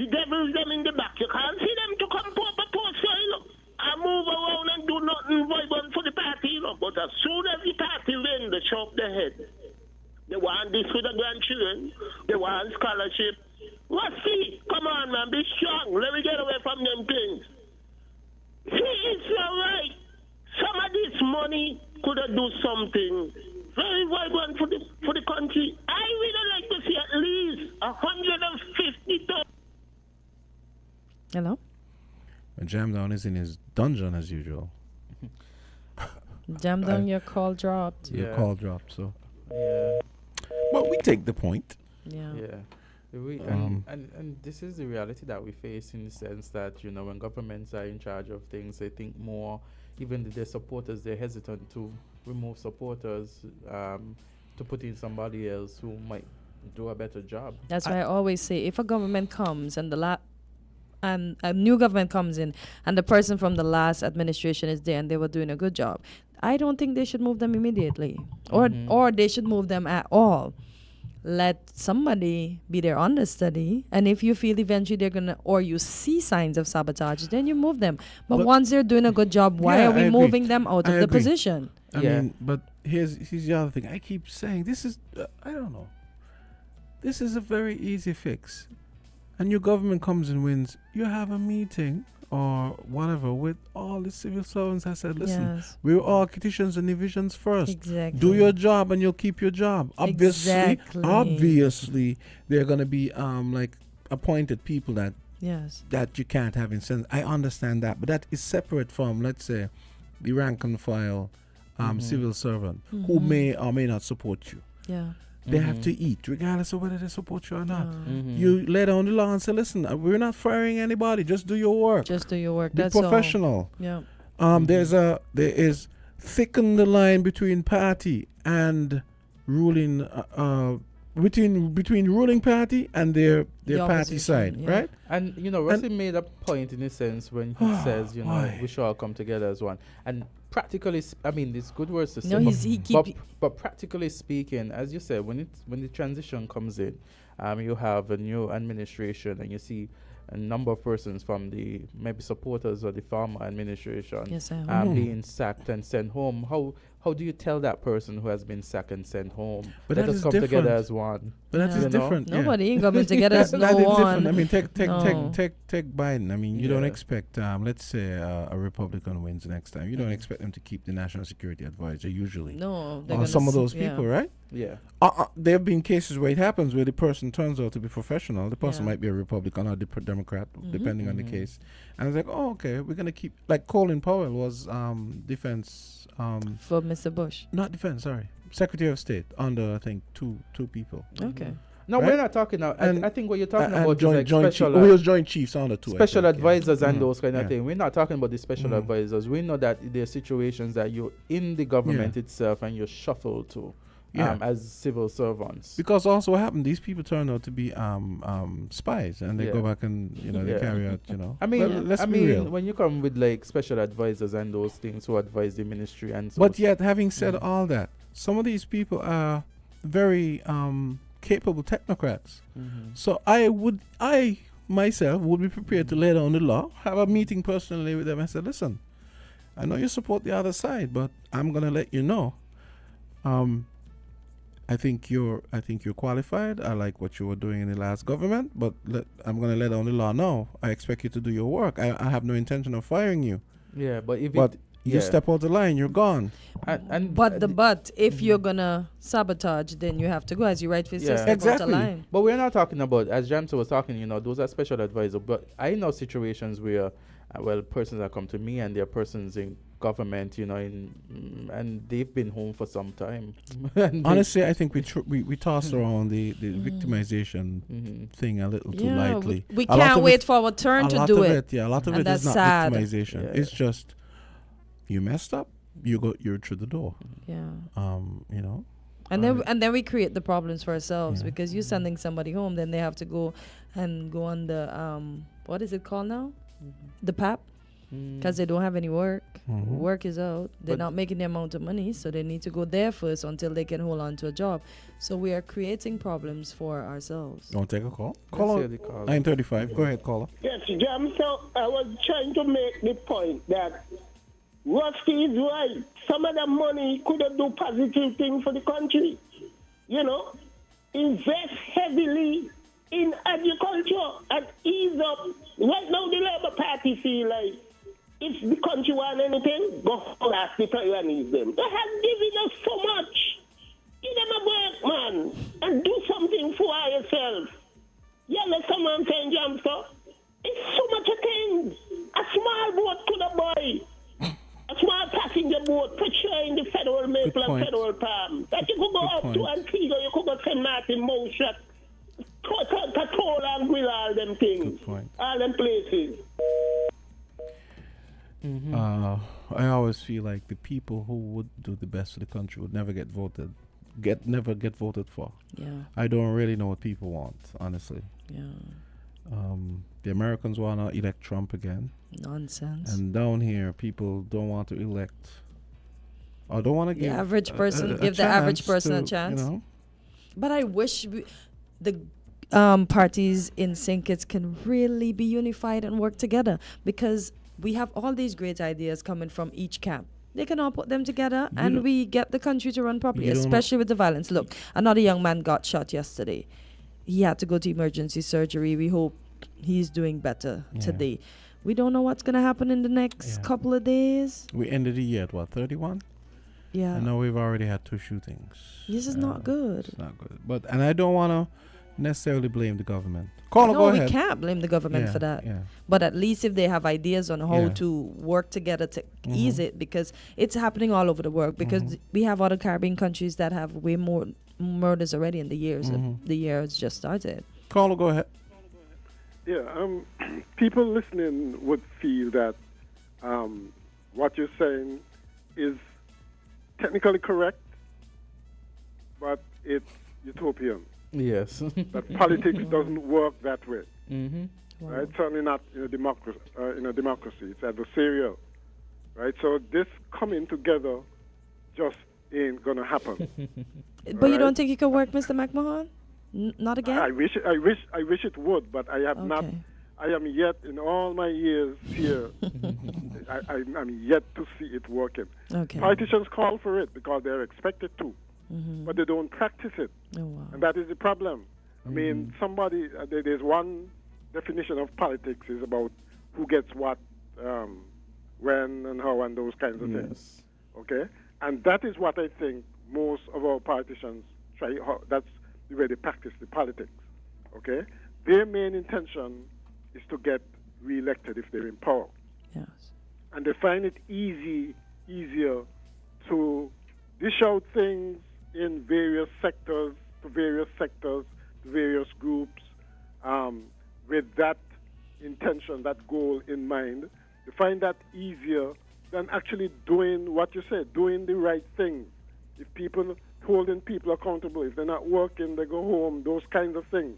the devil's them in the back. You can't see them to come propose for you. And move around and do nothing vibrant for the party. But as soon as the party win, they chop their head. They want this for the grandchildren. They want scholarship. Rusty, come on, man, be strong. Let me get away from them things. He is so right. Some of this money could have do something very vibrant for the country. I would like to see at least 150,000. Hello? Jam Down is in his dungeon as usual. Jam Down, your call dropped. Your call dropped, so. Yeah. But we take the point. Yeah. And this is the reality that we face in the sense that, when governments are in charge of things, they think more, even their supporters, they're hesitant to remove supporters to put in somebody else who might do a better job. That's why I always say, if a government comes and and a new government comes in and the person from the last administration is there and they were doing a good job, I don't think they should move them immediately or they should move them at all. Let somebody be their understudy, and if you feel eventually they're gonna, or you see signs of sabotage, then you move them. But once they're doing a good job, why are we moving them out of the position? I mean, but here's the other thing. I keep saying this is, I don't know. This is a very easy fix. A new government comes and wins. You have a meeting or whatever with all the civil servants. I said, listen, we're all Cartesians and divisions first. Exactly. Do your job and you'll keep your job. Obviously, they're going to be like appointed people that you can't have in sense. I understand that, but that is separate from, let's say, the rank and file civil servant who may or may not support you. Yeah. They have to eat, regardless of whether they support you or not. You lay down the law and say, listen, we're not firing anybody. Just do your work. Just do your work. Be That's professional. all. Yeah. There is thicken the line between party and ruling, between ruling party and their party side, right? And Rusty made a point in a sense when he says, we should all come together as one. And practically, there's good words to say. But practically speaking, as you said, when the transition comes in, you have a new administration and you see a number of persons from the maybe supporters of the former administration being sacked and sent home. How do you tell that person who has been sacked and sent home? But let us come together as one. But that is different. Nobody ain't coming together as no one. I mean, take Biden. I mean, you don't expect, let's say a Republican wins next time. You don't expect them to keep the national security advisor usually. No, some of those people, right? Yeah. There have been cases where it happens where the person turns out to be professional. The person might be a Republican or Democrat, depending on the case. And it's like, oh, okay, we're gonna keep, like Colin Powell was defense. For Mr. Bush. Not defense, sorry. Secretary of State under, I think, two people. Okay. No, we're not talking now. I think what you're talking about is like special. We was joint chiefs under two. Special advisors and those kind of things. We're not talking about the special advisors. We know that there are situations that you're in the government itself and you're shuffled to. As civil servants. Because also what happened, these people turn out to be spies and they go back and they carry out, let's be real. When you come with like special advisors and those things who advise the ministry and so. But yet, having said all that, some of these people are very capable technocrats. So I myself would be prepared to lay down the law, have a meeting personally with them and say, listen, I know you support the other side, but I'm gonna let you know. I think you're qualified. I like what you were doing in the last government, but I'm going to let down the law now. I expect you to do your work. I have no intention of firing you. Yeah, but if you step out the line, you're gone. But if you're gonna sabotage, then you have to go, as you rightfully say, step out the line. But we're not talking about, as Jamsa was talking, those are special advisors. But I know situations where, persons that come to me and they're persons in government, and they've been home for some time. Honestly, I think we toss around the victimization thing a little too lightly. We can't wait for our turn to do it. A lot of it is not sad. Victimization. It's just you messed up. You're through the door. Yeah. And then we create the problems for ourselves because you're sending somebody home, then they have to go on the what is it called now? The PAP. Because they don't have any work. Work is out. They're not making the amount of money, so they need to go there first until they can hold on to a job. So we are creating problems for ourselves. You want to take a call? Caller 935. Go ahead, caller. Yes, Jam. So I was trying to make the point that Rusty is right. Some of the money could have do positive things for the country. Invest heavily in agriculture and ease up. Right now, the Labour Party feel like if the country want anything, go ask the Taiwanese them. They have given us so much. Give them a break, man, and do something for yourself. You understand what I'm saying, Jamster? It's so much a thing. A small boat could have buy. A small passenger boat, put you in the federal maple and federal palm. That you could go up to Antigua, you could go to St. Martin, Motion, Patrol and grill all them things. All them places. I always feel like the people who would do the best for the country would never get voted for. Yeah. I don't really know what people want, honestly. Yeah. The Americans want to elect Trump again. Nonsense. And down here, people don't want to elect, or don't want to give the average person give the average person a chance. But I wish the parties in St. Kitts can really be unified and work together, because we have all these great ideas coming from each camp. They can all put them together and we get the country to run properly, especially with the violence. Look, another young man got shot yesterday. He had to go to emergency surgery. We hope he's doing better today. We don't know what's going to happen in the next couple of days. We ended the year at what, 31? Yeah. I know we've already had 2 shootings. This is not good. It's not good. And I don't want to necessarily blame the government. Go ahead. We can't blame the government for that. Yeah. But at least if they have ideas on how to work together to ease it, because it's happening all over the world, because we have other Caribbean countries that have way more murders already in the years. The year has just started. Carlo, go ahead. Yeah, people listening would feel that what you're saying is technically correct, but it's utopian. Yes. That politics doesn't work that way. Right? Certainly not in a democracy. It's adversarial. Right? So this coming together just ain't gonna happen. But you don't think it could work, Mr. McMahon? Not again? I wish it would, but I have not. I am yet, in all my years here, I'm yet to see it working. Okay. Politicians call for it because they're expected to, but they don't practice it. Oh, wow. And that is the problem. I mean, there's one definition of politics is about who gets what, when and how and those kinds of things. Okay? And that is what I think most of our politicians try. That's the way they practice the politics. Okay? Their main intention is to get re-elected if they're in power. Yes. And they find it easier to dish out things in various sectors, to various groups, with that intention, that goal in mind. They find that easier than actually doing what you said, doing the right thing. If people, holding people accountable, if they're not working, they go home, those kinds of things,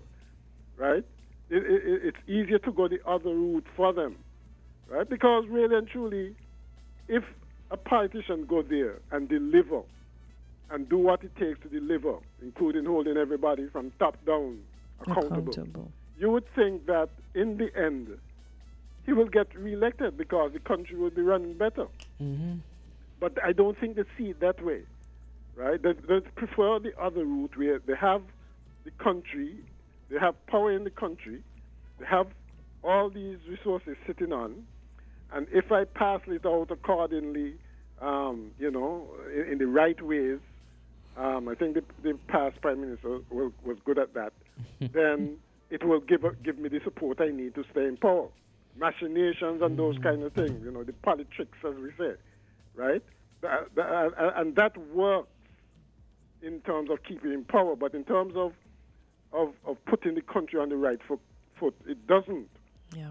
right? It's easier to go the other route for them, right? Because really and truly, if a politician go there and deliver and do what it takes to deliver, including holding everybody from top down accountable. You would think that in the end, he will get re-elected because the country will be running better. But I don't think they see it that way, right? They prefer the other route where they have the country, they have power in the country, they have all these resources sitting on, and if I parcel it out accordingly, in the right ways, I think the past Prime Minister was good at that, then it will give me the support I need to stay in power. Machinations and those kind of things, the politics, as we say, right? And that works in terms of keeping in power, but in terms of putting the country on the right foot, it doesn't,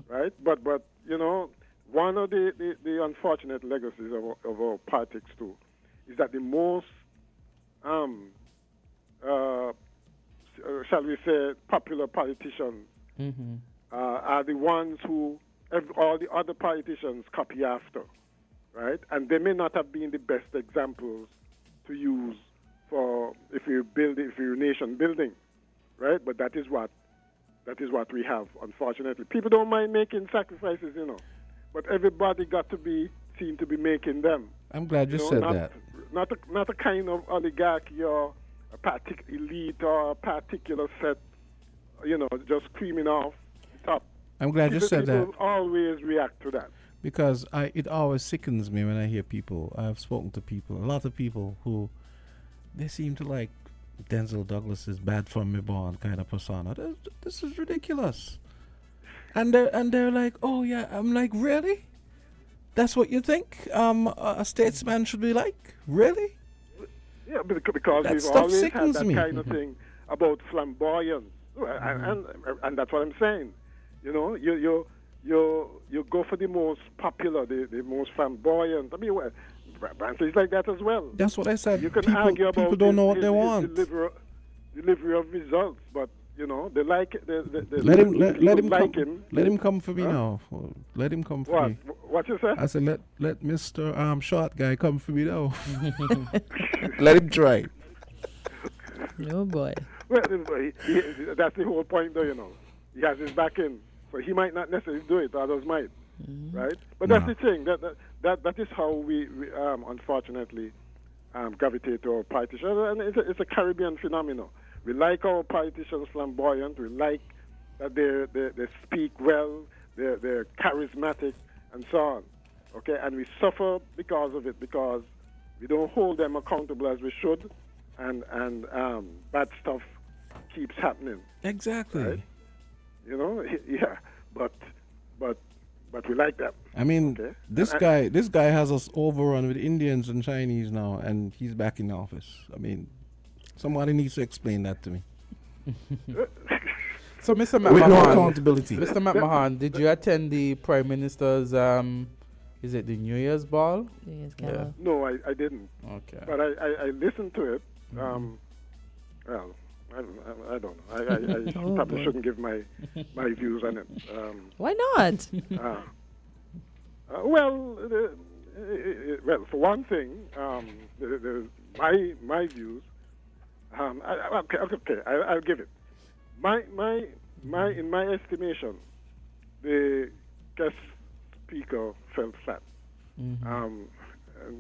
right? But one of the unfortunate legacies of our politics too is that the most shall we say, popular politicians are the ones who all the other politicians copy after, right? And they may not have been the best examples to use for if you're nation building, right? But that is what we have, unfortunately. People don't mind making sacrifices, but everybody got to be seen to be making them. I'm glad you said that. Not a kind of oligarchy or a particular elite or a particular set, just screaming off the top. I'm glad you said that. People always react to that. Because it always sickens me when I hear people. I've spoken to people, a lot of people who, they seem to like Denzel Douglas's bad from me born kind of persona. This is ridiculous. And they're like, oh yeah, I'm like, really? That's what you think a statesman should be like? Really? Yeah, because we've always had that kind of thing about flamboyance, and that's what I'm saying. You go for the most popular, the most flamboyant. I mean, Brantley's like that as well. That's what I said. You can argue about people don't know what they want. Delivery of results, but they like it. Let him come for me now. Let him come for me. What you say? I said let Mr. Short guy come for me now. Let him try. Oh boy. Well, that's the whole point, though. He has his back in, so he might not necessarily do it. Others might, right? But that's the thing. That is how we unfortunately gravitate to our politicians, and it's a Caribbean phenomenon. We like our politicians flamboyant. We like that they speak well. they're charismatic, and so on. Okay, and we suffer because of it, because we don't hold them accountable as we should, and bad stuff keeps happening. Exactly. Right? You know, yeah, but we like that. I mean, okay? this guy has us overrun with Indians and Chinese now, and he's back in office. I mean, somebody needs to explain that to me. So, Mr. With no McMahon, accountability. Mr. McMahon, did you attend the Prime Minister's, is it the New Year's ball? Yeah. No, I didn't. Okay. But I listened to it. Well, I don't know. I probably shouldn't give my views on it. Why not? Well, for one thing, my views. Okay, I'll give it. In my estimation, the guest speaker fell flat.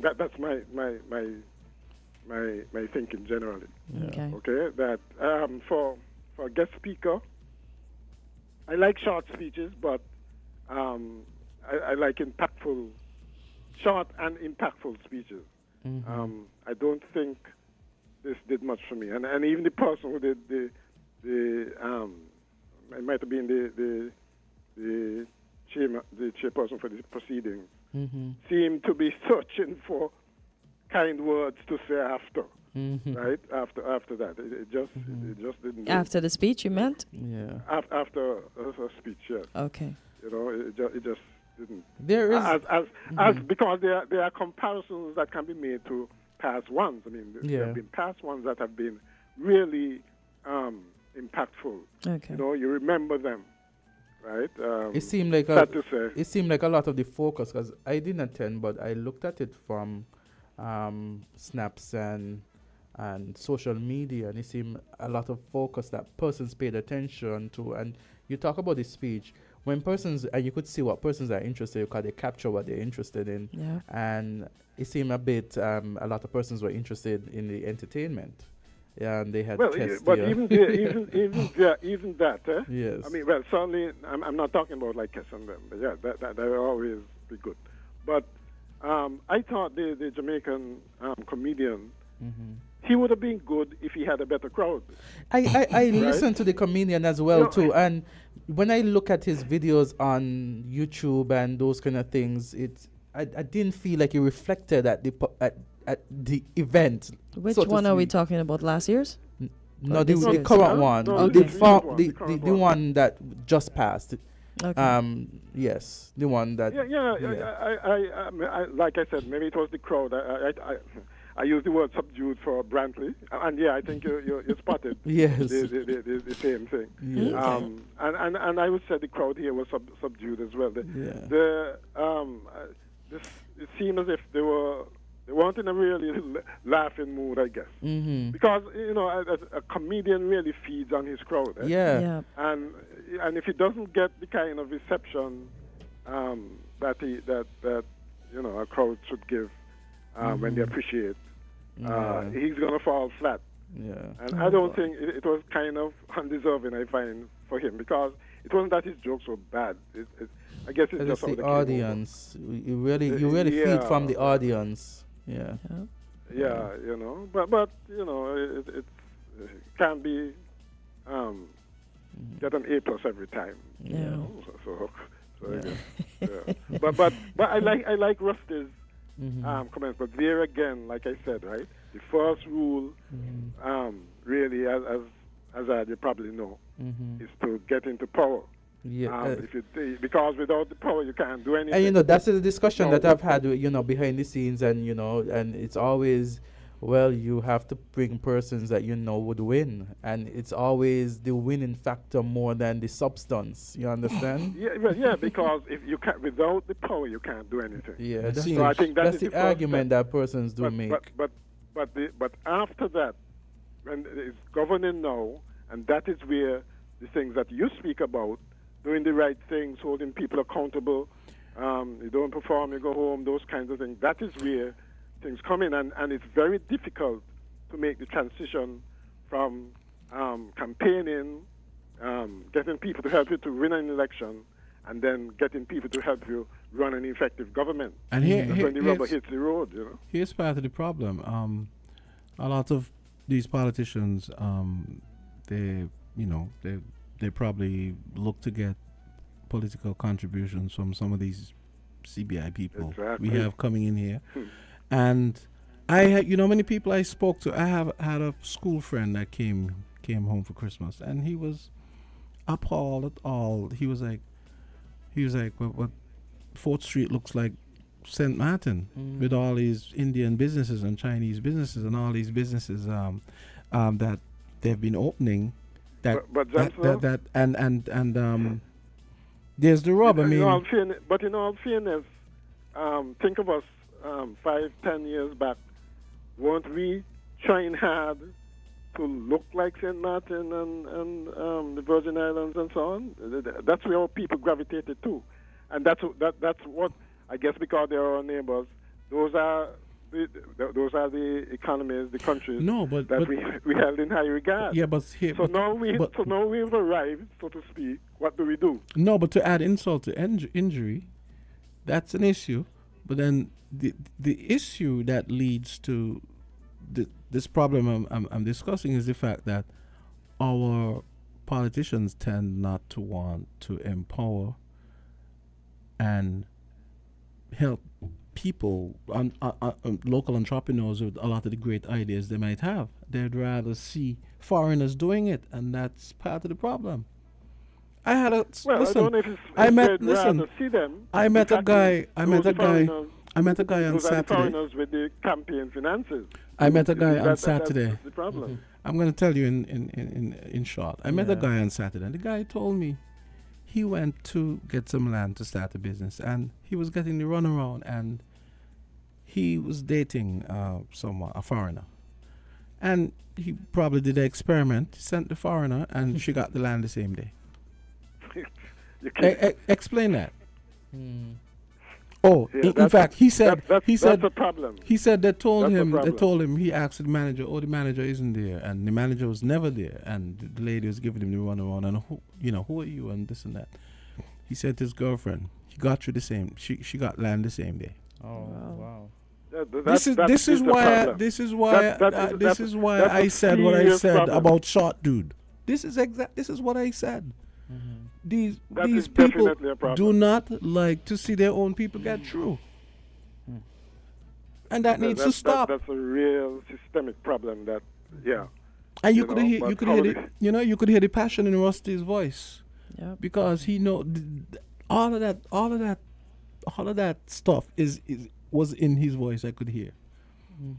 That's my thinking generally. Okay. Okay, that for a guest speaker, I like short speeches, but I like short and impactful speeches. I don't think this did much for me, and even the person who did it might have been the chairperson for the proceedings, seemed to be searching for kind words to say after. Right after that, it just didn't. After the speech, you meant? Yeah. After a speech, yes. Okay. You know, it just didn't. There is as because there are comparisons that can be made to past ones. I mean, there have been past ones that have been really impactful. Okay. You know, you remember them, right? It seemed like a lot of the focus, because I didn't attend, but I looked at it from snaps and social media, and it seemed a lot of focus that persons paid attention to. And you talk about the speech, when persons, and you could see what persons are interested in, because they capture what they're interested in. Yeah. And it seemed a lot of persons were interested in the entertainment. Yeah, and they had but even that, yes. I mean, well, certainly, I'm not talking about like Kess and them, but yeah, that will always be good. But I thought the Jamaican comedian, he would have been good if he had a better crowd. I right? listened to the comedian as well too, and when I look at his videos on YouTube and those kind of things, I didn't feel like he reflected at the event. Which one are we talking about? Last year's? No, the current one. The one that just passed. Okay. Yes, the one that. I like I said, maybe it was the crowd. I use the word subdued for Brantley, and I think you spotted. Yes. The same thing. Yes. And I would say the crowd here was subdued as well. It seemed as if they weren't in a really laughing mood, I guess. Because, you know, a comedian really feeds on his crowd. Yeah. And if he doesn't get the kind of reception that you know, a crowd should give when they appreciate, he's going to fall flat. Yeah. And I don't think it was kind of undeserving, I find, for him, because it wasn't that his jokes were bad. I guess it's just the audience. You really feed from the audience. Yeah. Yeah, you know, but you know, it can't be get an A+ every time. Yeah. You know? So I guess, But I like Rusty's comments. But there again, like I said, right, the first rule, really, as you probably know, is to get into power. Yeah, because without the power you can't do anything. And you know, that's the discussion that I've had, you know, behind the scenes, and you know, and it's always, well, you have to bring persons that you know would win, and it's always the winning factor more than the substance. You understand? Yeah, because if you can't, without the power you can't do anything. Yeah, so I think that's the argument that persons do make. But after that, when it's governing now, and that is where the things that you speak about, doing the right things, holding people accountable, you don't perform, you go home, those kinds of things. That is where things come in, and it's very difficult to make the transition from campaigning, getting people to help you to win an election, and then getting people to help you run an effective government. And when the rubber hits the road, Here's part of the problem. A lot of these politicians, they probably look to get political contributions from some of these CBI people we have coming in here. And many people I spoke to, I have had a school friend that came home for Christmas, and he was appalled at all. He was like, what 4th Street looks like St. Martin with all these Indian businesses and Chinese businesses and all these businesses that they've been opening. There's the rub. I mean, in all fairness, think of us 5-10 years back. Weren't we trying hard to look like St. Martin and the Virgin Islands and so on? That's where people gravitated to, and that's what I guess, because they're our neighbors. Those are the economies, the countries that we held in high regard. Yeah, but now we've arrived, so to speak. What do we do? No, but to add insult to injury, that's an issue. But then the issue that leads to this problem I'm discussing is the fact that our politicians tend not to want to empower and help people, local entrepreneurs with a lot of the great ideas they might have. They'd rather see foreigners doing it, and that's part of the problem. I had a I don't know if it's rather see them. I met a guy on Saturday. Foreigners with the campaign finances. I met a guy on Saturday. That's the problem. I'm going to tell you in short. I met a guy on Saturday, and the guy told me he went to get some land to start a business, and he was getting the runaround, and he was dating someone, a foreigner. And he probably did the experiment, sent the foreigner, and she got the land the same day. Explain that. Oh, in fact, he said that's a problem. He said they told him he asked the manager, the manager isn't there, and the manager was never there, and the lady was giving him the runaround, and who are you, and this and that. He said to his girlfriend, he got through the same. She got land the same day. Oh wow. This is why I said what I said about short dude. This is what I said. These people do not like to see their own people get through, and that needs to stop. That's a real systemic problem. And you could hear the passion in Rusty's voice, because he all of that stuff was in his voice. I could hear.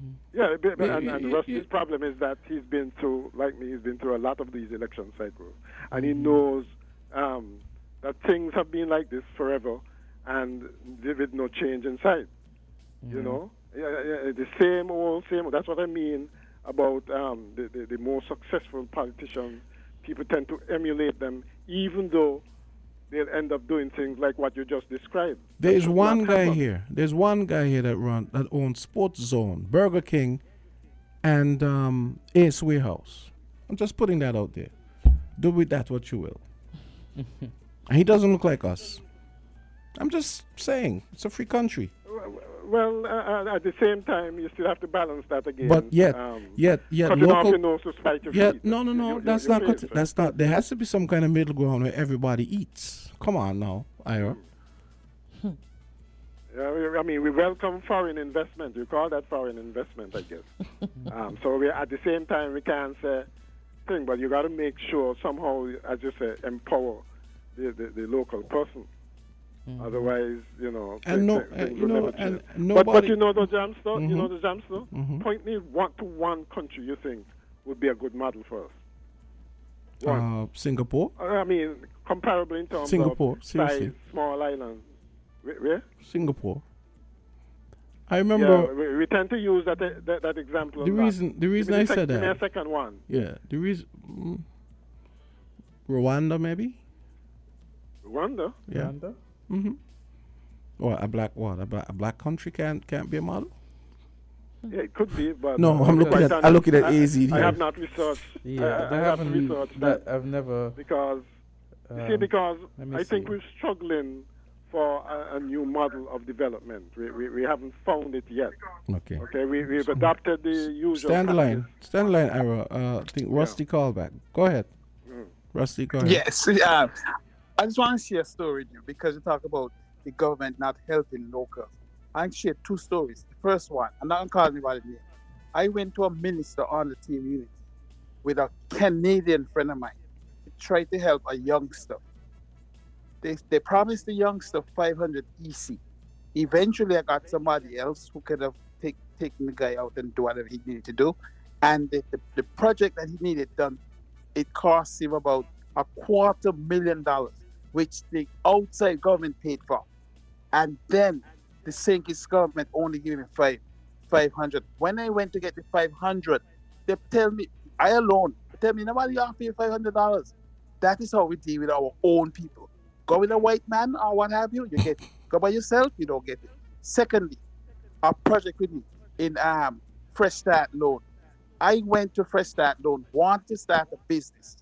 And Rusty's problem is that he's been through a lot of these election cycles, and he knows that things have been like this forever, and with no change in sight. The same old. That's what I mean about the more successful politicians. People tend to emulate them, even though they'll end up doing things like what you just described. There's one guy here that owns Sports Zone, Burger King, and Ace Warehouse. I'm just putting that out there. Do with that what you will. And he doesn't look like us. I'm just saying, it's a free country. Well, at the same time, you still have to balance that again. But yet, cutting off your nose to spite your feet. No. That's not. There has to be some kind of middle ground where everybody eats. Come on now, Ira. I mean, we welcome foreign investment. You call that foreign investment, I guess. So we, at the same time, we can't say thing, but you got to make sure somehow, as you say, empower the local person. Otherwise, things will never change. But you know the jams, though? You know the jams, though? Point me to one country you think would be a good model for us. Singapore? I mean, comparable in terms of size, small island. Where? Singapore. I remember. Yeah, we tend to use that example. The reason I said that. Give me a second one. Yeah, the reason. Rwanda, maybe. Rwanda. Yeah. Rwanda. Or a black country can't be a model. Yeah, it could be, but no, I'm looking at AZ here. I have not researched. Yeah, I haven't researched that. I've never because You see, because I think we're struggling for a new model of development. We haven't found it yet. Okay. Okay, we've adopted the usual. Stand the line, Arrow. I think Rusty called back. Go ahead. Rusty, go ahead. Yes. I just want to share a story with you because you talk about the government not helping locals. I share two stories. The first one, I'm not going to call anybody name. I went to a minister on the team unit with a Canadian friend of mine to try to help a youngster. They promised the youngster 500 EC. Eventually, I got somebody else who could have taken the guy out and do whatever he needed to do. And the project that he needed done, it cost him about $250,000, which the outside government paid for. And then the St. Kitts government only gave me 500. When I went to get the 500, they tell me, nobody offer you $500. That is how we deal with our own people. Go with a white man or what have you, you get it. Go by yourself, you don't get it. Secondly, a project with me in Fresh Start Loan. I went to Fresh Start Loan, wanted to start a business.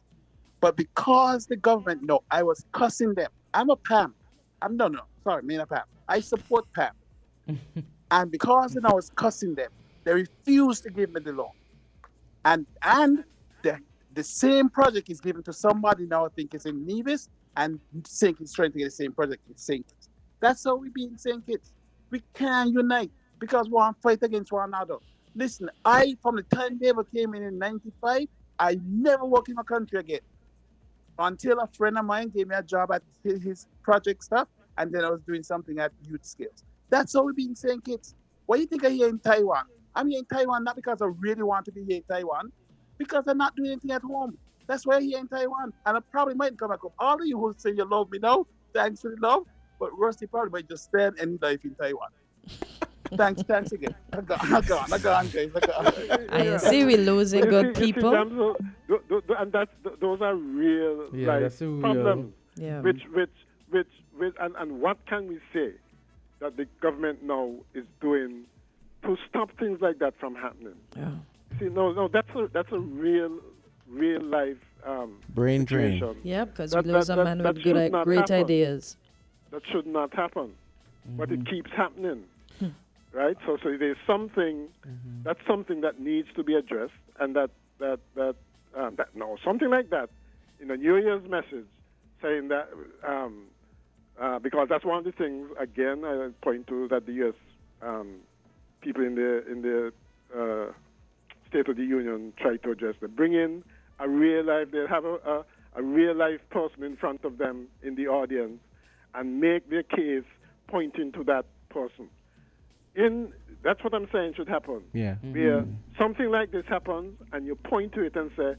But because the government, I was cussing them. I'm a PAM. Me not PAM. I support PAM. And because I was cussing them, they refused to give me the loan. And the same project is given to somebody now I think is in Nevis, and St. Kitts trying to get the same project in St. Kitts. That's how we be in St. Kitts. We can't unite because we want to fight against one another. Listen, from the time they ever came in 95, I never worked in my country again. Until a friend of mine gave me a job at his project stuff, and then I was doing something at Youth Skills. That's how we be in St. Kitts. Why do you think I'm here in Taiwan? I'm here in Taiwan not because I really want to be here in Taiwan, because I'm not doing anything at home. That's why I'm here in Taiwan. And I probably might come back home. All of you who say you love me now, thanks for the love. But Rusty probably might just stand and life in Taiwan. Thanks again. I gone, guys. I see we're losing good people. And those are real problems. Yeah. Which and what can we say that the government now is doing to stop things like that from happening? Yeah. See, no, that's a real life brain drain. Yeah, because we lose a man with great ideas. That should not happen, but it keeps happening, right? So there's something that's something that needs to be addressed, and something like that in a New Year's message, saying that because that's one of the things again I point to that the U.S. People in the State of the Union try to address. They bring in a real life. They have a real life person in front of them in the audience, and make their case pointing to that person. That's what I'm saying should happen. Yeah. Where something like this happens, and you point to it and say,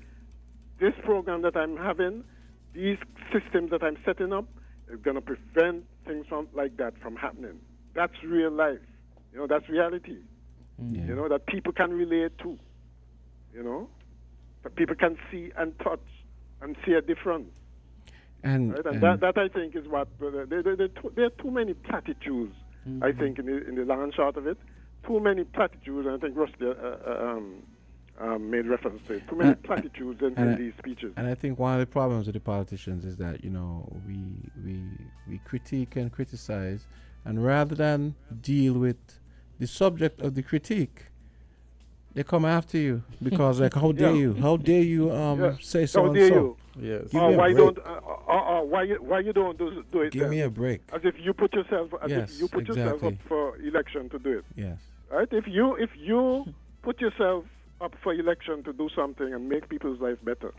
"This program that I'm having, these systems that I'm setting up, are going to prevent things like that from happening." That's real life. That's reality. Yeah. That people can relate to. That people can see and touch and see a difference. And that I think is what there are too many platitudes. I think in the long and short of it, too many platitudes. And I think Rusty made reference to it. Too many platitudes in these speeches. And I think one of the problems with the politicians is that we critique and criticize, and rather than deal with the subject of the critique, they come after you because how dare you say so and so. Yes. Why you don't do it? Give me a break. As if you put yourself yourself up for election to do it. Yes. Right. If you put yourself up for election to do something and make people's life better,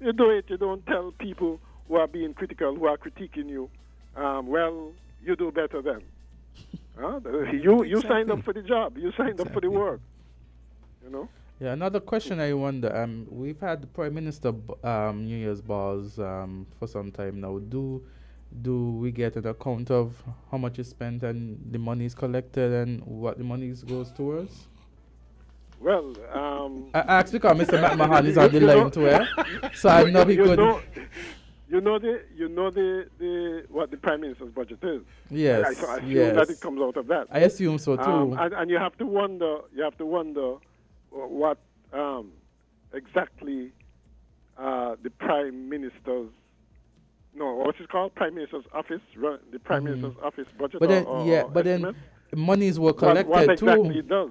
you do it. You don't tell people who are being critical, who are critiquing you, well, you do better then. You signed up for the job. You signed up for the work. Yeah, another question I wonder, we've had the Prime Minister New Year's balls for some time now. Do we get an account of how much is spent and the money is collected and what the money goes towards? Well, I asked because Mr. McMahon is on the line too, so I know he could. You know what the Prime Minister's budget is. Yes, I assume that it comes out of that. I assume so too. And you have to wonder. What exactly the Prime Minister's No, what's it called? Prime Minister's office, the Prime Minister's office budget. But then, or then monies were collected what exactly too. it does?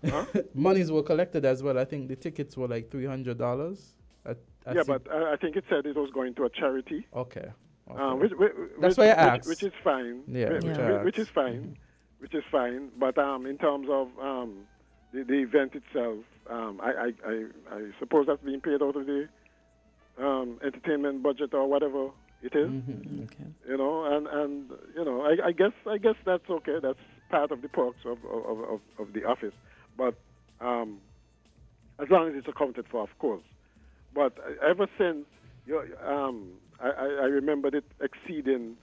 Huh? Monies were collected as well. I think the tickets were like $300. But I think it said it was going to a charity. Okay. That's why I asked. Which is fine. Yeah. Which is fine. Which is fine. But in terms of the event itself, I suppose that's being paid out of the entertainment budget or whatever it is. Okay. You know, and you know, I guess that's okay. That's part of the perks of the office. But as long as it's accounted for, of course. But ever since, I remembered it exceeding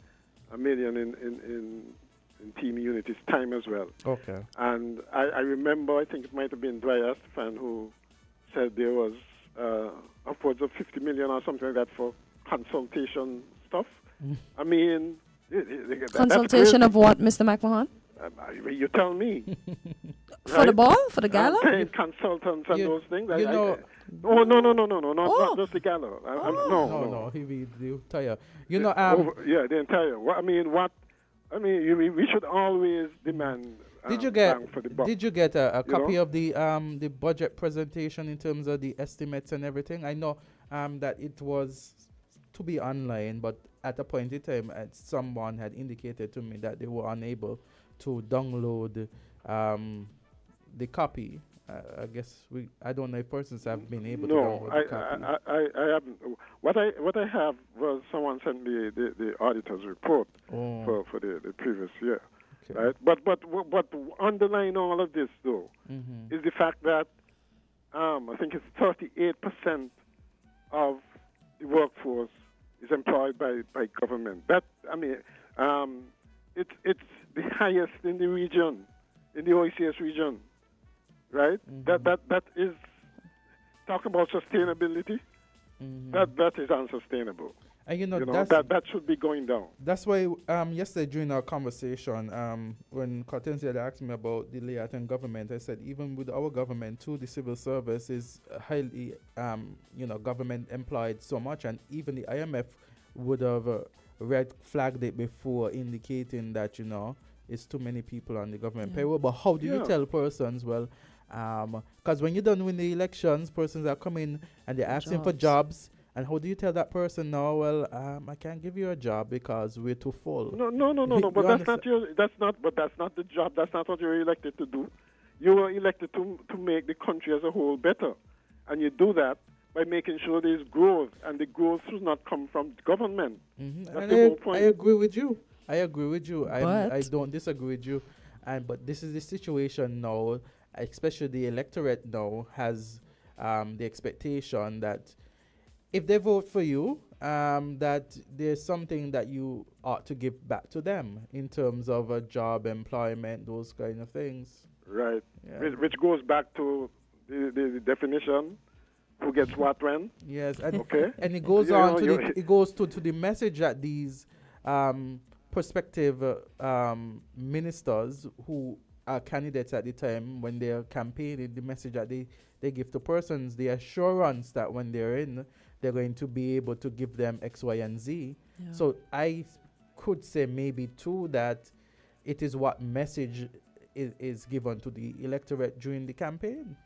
$1 million in Team Unity's time as well. Okay. And I remember, I think it might have been Dwyer Stefan who said there was upwards of $50 million or something like that for consultation stuff. I mean, consultation of what, Mr. McMahon? You tell me. For the ball? For the gala? Paying consultants and those things. No, not just the gala. No, he be the entire. The entire. We should always demand. Did you get a copy of the budget presentation in terms of the estimates and everything? I know that it was to be online, but at a point in time, someone had indicated to me that they were unable to download the copy. I guess I don't know if persons have been able to download the copy. I haven't. What I have was someone sent me the auditor's report for the previous year. Okay. Right? But underlying all of this though is the fact that I think it's 38% of the workforce is employed by government. That it's the highest in the region, in the OECS region, right? That is, talk about sustainability. That is unsustainable. And that should be going down. That's why yesterday during our conversation, when Kortensia had asked me about the layout and government, I said even with our government too, the civil service is highly government employed so much, and even the IMF would have red flagged it before, indicating that it's too many people on the government payroll. But how do you tell persons, well, because when you don't win the elections, persons are coming and they're asking for jobs. And how do you tell that person, no, well, I can't give you a job because we're too full? No. But that's not the job. That's not what you're elected to do. You were elected to make the country as a whole better. And you do that by making sure there's growth. And the growth should not come from government. That's the whole point. I agree with you. I don't disagree with you. But this is the situation now, especially the electorate now has the expectation that if they vote for you, that there's something that you ought to give back to them in terms of a job, employment, those kind of things. Right. Yeah. Which goes back to the definition, who gets what when. Yes. And and it goes it goes to the message that these prospective ministers who are candidates at the time when they're campaigning, the message that they give to persons, the assurance that when they're in, they're going to be able to give them X, Y, and Z. Yeah. So I could say maybe too that it is what message is given to the electorate during the campaign.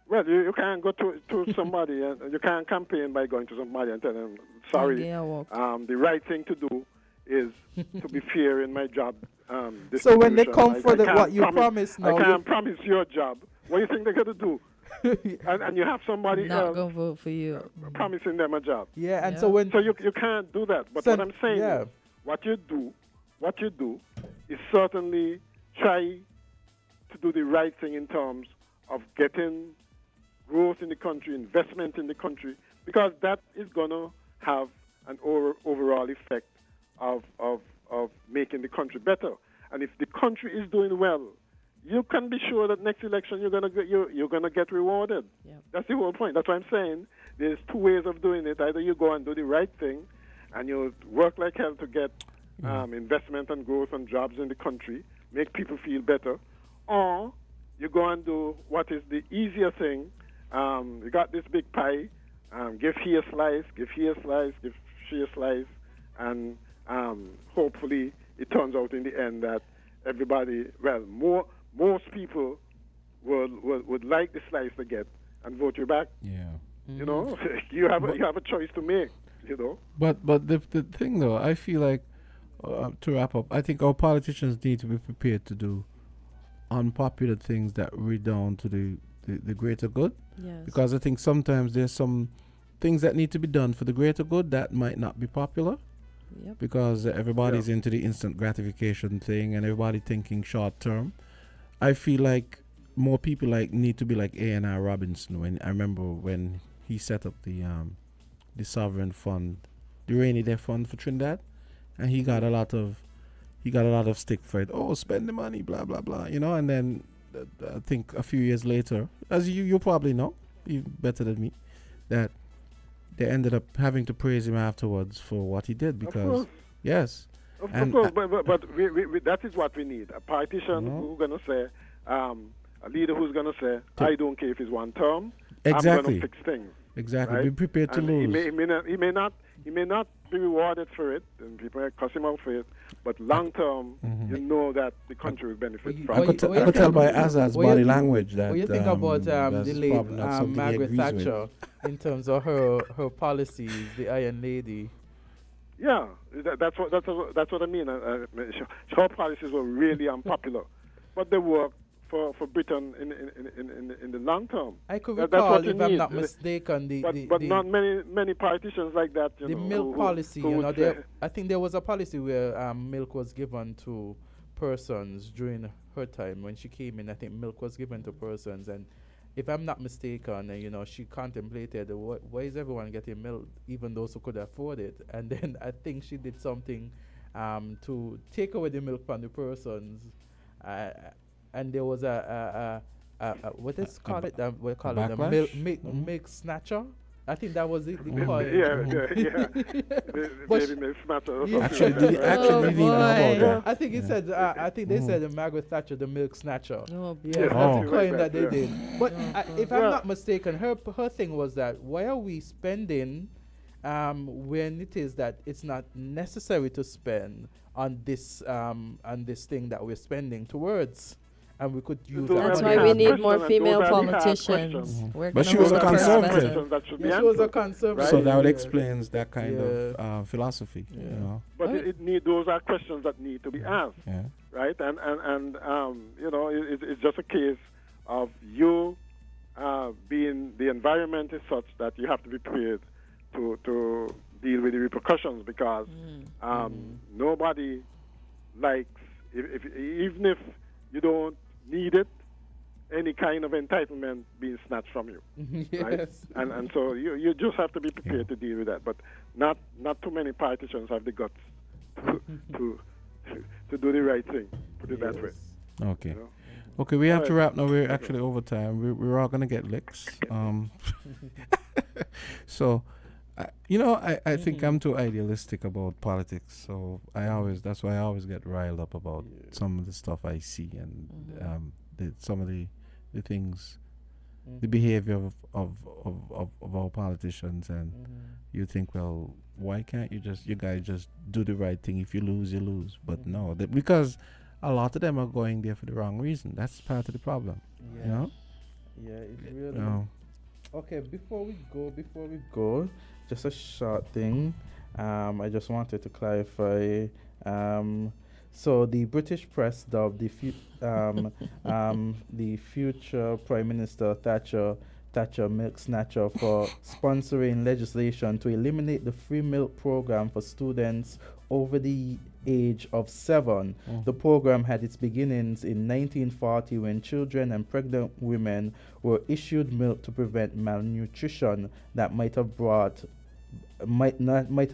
Well, you can't go to somebody and you can't campaign by going to somebody and tell them, sorry, the right thing to do is to be fair in my job. So when they come for what you promise now, I can't promise your job. What do you think they're going to do? and you have somebody not gonna vote for you, promising them a job. Yeah, and so you can't do that. But what I'm saying is, what you do is certainly try to do the right thing in terms of getting growth in the country, investment in the country, because that is gonna have an overall effect of making the country better. And if the country is doing well, you can be sure that next election you're gonna get rewarded. Yep. That's the whole point. That's what I'm saying. There's two ways of doing it. Either you go and do the right thing, and you work like hell to get investment and growth and jobs in the country, make people feel better, or you go and do what is the easier thing. You got this big pie. Give here a slice, give here a slice, give she a slice, and hopefully it turns out in the end that everybody, most people would like the slice they get and vote you back. Yeah. You know, you have a choice to make. You know. But the thing though, I feel like to wrap up, I think our politicians need to be prepared to do unpopular things that redound to the greater good. Yes. Because I think sometimes there's some things that need to be done for the greater good that might not be popular. Yep. Because everybody's into the instant gratification thing and everybody thinking short term. I feel like more people need to be like A&R Robinson. When I remember when he set up the sovereign fund, the rainy day fund for Trinidad, and he got a lot of stick for it. Oh, spend the money, blah blah blah, you know. And then I think a few years later, as you probably know, you better than me, that they ended up having to praise him afterwards for what he did because yes, of course, but we, that is what we need: a politician who's gonna say, a leader who's gonna say, I don't care if it's one term, exactly. I'm gonna fix things. Exactly. Right? Be prepared to lose. He may not be rewarded for it, and people may cuss him out for it. But long term, you know that the country will benefit from it. I could tell by Azard's body language that. What do you think about the late Margaret Thatcher in terms of her policies, the Iron Lady? Yeah, that's what I mean. Her policies were really unpopular, but they worked for Britain in the long term. I could recall, if I'm not mistaken, but not many politicians like that. The milk policy, I think there was a policy where milk was given to persons during her time when she came in. I think milk was given to persons, and if I'm not mistaken, she contemplated why is everyone getting milk, even those who could afford it. And then I think she did something to take away the milk from the persons. And there was what is called it? We call it a milk snatcher. I think that was it. Yeah. Baby milk snatcher. I think it said. I think they said Margaret Thatcher, the milk snatcher. Oh, yeah, that's the coin that they did. But if I'm not mistaken, her thing was that why are we spending when it is that it's not necessary to spend on this thing that we're spending towards. And we could use that's why we need more female politicians. But she was a conservative. She was a conservative. Right? So that explains that kind of philosophy. Yeah. You know? But those are questions that need to be asked. Yeah. Right? And it's just a case of you being the environment is such that you have to be prepared to deal with the repercussions because nobody likes even if you don't need it, any kind of entitlement being snatched from you. Yes. Right? And so you just have to be prepared to deal with that. But not too many politicians have the guts to do the right thing, put it that way. Okay. You know? Okay, we have to wrap now. We're actually over time. We're all going to get licks. So, I think I'm too idealistic about politics. So that's why I always get riled up about some of the stuff I see and some of the things, the behavior of our politicians. And you think, well, why can't you guys just do the right thing? If you lose, you lose. But no, because a lot of them are going there for the wrong reason. That's part of the problem. Yeah. You know? Yeah, it really. Okay, before we go, just a short thing. I just wanted to clarify. So the British press dubbed the future Prime Minister Thatcher milk snatcher for sponsoring legislation to eliminate the free milk program for students over the age of 7. The program had its beginnings in 1940 when children and pregnant women were issued milk to prevent malnutrition that might have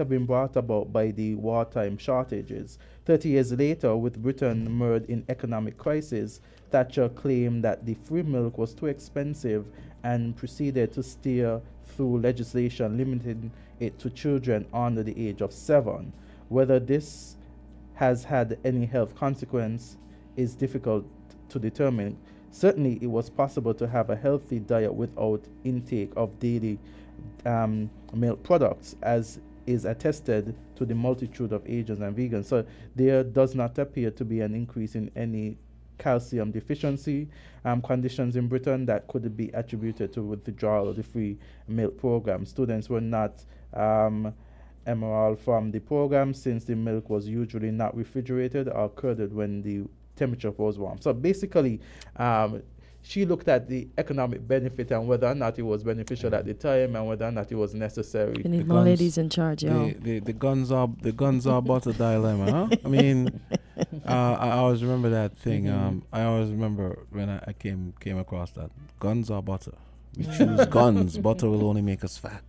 been brought about by the wartime shortages. 30 years later, with Britain mired in economic crisis, Thatcher claimed that the free milk was too expensive and proceeded to steer through legislation limiting it to children under the age of 7. Whether this has had any health consequence is difficult to determine. Certainly, it was possible to have a healthy diet without intake of daily milk products, as is attested to the multitude of agents and vegans. So there does not appear to be an increase in any calcium deficiency conditions in Britain that could be attributed to withdrawal of the free milk program. Students were not enrolled from the program since the milk was usually not refrigerated or curdled when the temperature was warm. So basically, she looked at the economic benefit and whether or not it was beneficial at the time and whether or not it was necessary. We need more ladies in charge, y'all. The guns are butter dilemma, huh? I mean, I always remember that thing. I always remember when I came across that. Guns are butter. We choose guns. Butter will only make us fat.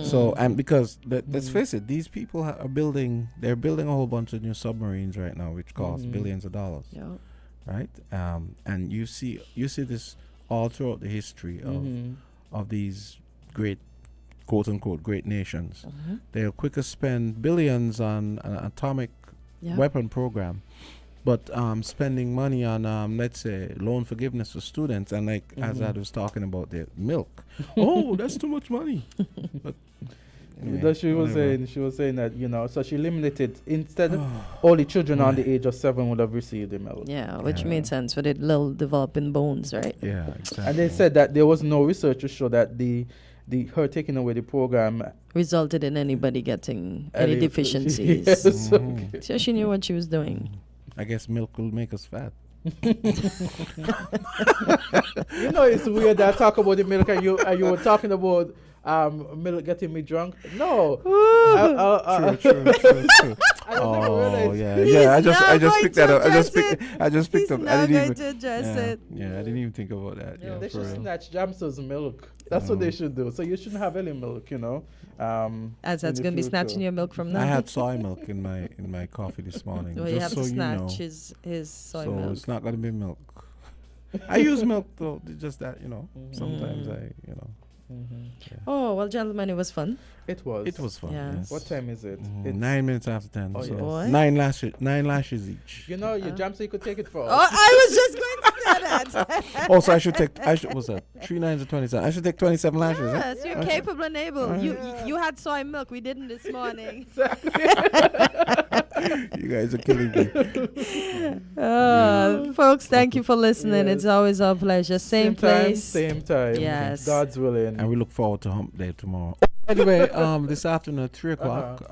So, and because let's face it, these people are building. They're building a whole bunch of new submarines right now, which cost billions of dollars. Yeah. Right, and you see this all throughout the history of these great, quote unquote, great nations. They're quick to spend billions on an atomic weapon program, but spending money on let's say loan forgiveness for students, and like Azard was talking about the milk. Oh, that's too much money. But Anyway, she was saying that, you know, so she limited instead only children under the age of 7 would have received the milk. Yeah, which made sense for the little developing bones, right? Yeah, exactly. And they said that there was no research to show that her taking away the program resulted in anybody getting any deficiencies. Yes, So she knew what she was doing. I guess milk will make us fat. You know, it's weird that I talk about the milk and you were talking about milk getting me drunk. No. True. Oh yeah. I just picked that up. I just picked up. I didn't even address it. Yeah, I didn't even think about that. Yeah, they should snatch Jams's milk. That's what they should do. So you shouldn't have any milk, you know. As that's gonna be snatching your milk from now. I had soy milk in my coffee this morning. Well, you have to snatch his soy milk. So it's not gonna be milk. I use milk though. It's just that, you know, sometimes I. Yeah. Oh well, gentlemen, it was fun. It was. It was fun. Yeah. Yes. What time is it? It's 9 minutes after 10. Oh, so yes. 9 lashes each. You know, your jam, so you could take it for us. Oh, I was just going to say that. Oh, so what's that? 3 9s or 27. I should take 27 lashes. Yes, you're capable and able. You had soy milk. We didn't this morning. You guys are killing me. Folks, thank you for listening. Yes. It's always our pleasure. Same place. Same time. Yes. God's willing. And we look forward to Hump Day tomorrow. Anyway, this afternoon at 3 o'clock,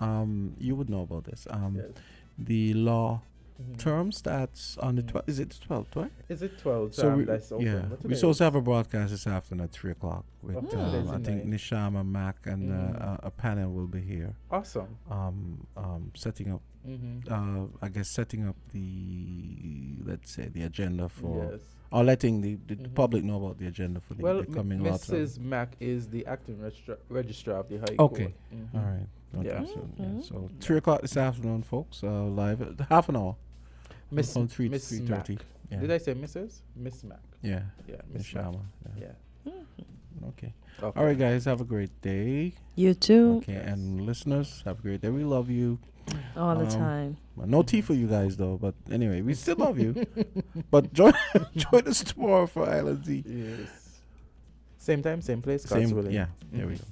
you would know about this. The law term starts on the 12th. Is it the 12th, right? Is it 12th? So that's open. we're supposed to have a broadcast this afternoon at 3 o'clock with I think Nishama, Mac, and a panel will be here. Awesome. Setting up. I guess setting up the agenda for, or letting the public know about the agenda for the coming law term. Mrs. Mac is the acting registrar of the High Court. Okay. Mm-hmm. All right. Yeah. So 3 o'clock this afternoon, folks. Live half an hour. From 3 to 3:30. Yeah. Did I say Mrs. Miss Mac? Yeah. Yeah. Miss Sharma. Yeah. Okay. All right, guys. Have a great day. You too. Okay, and listeners, have a great day. We love you. All the time. No tea for you guys, though. But anyway, we still love you. But join us tomorrow for Island Z. Yes. Same time, same place. Same. Yeah. There we go.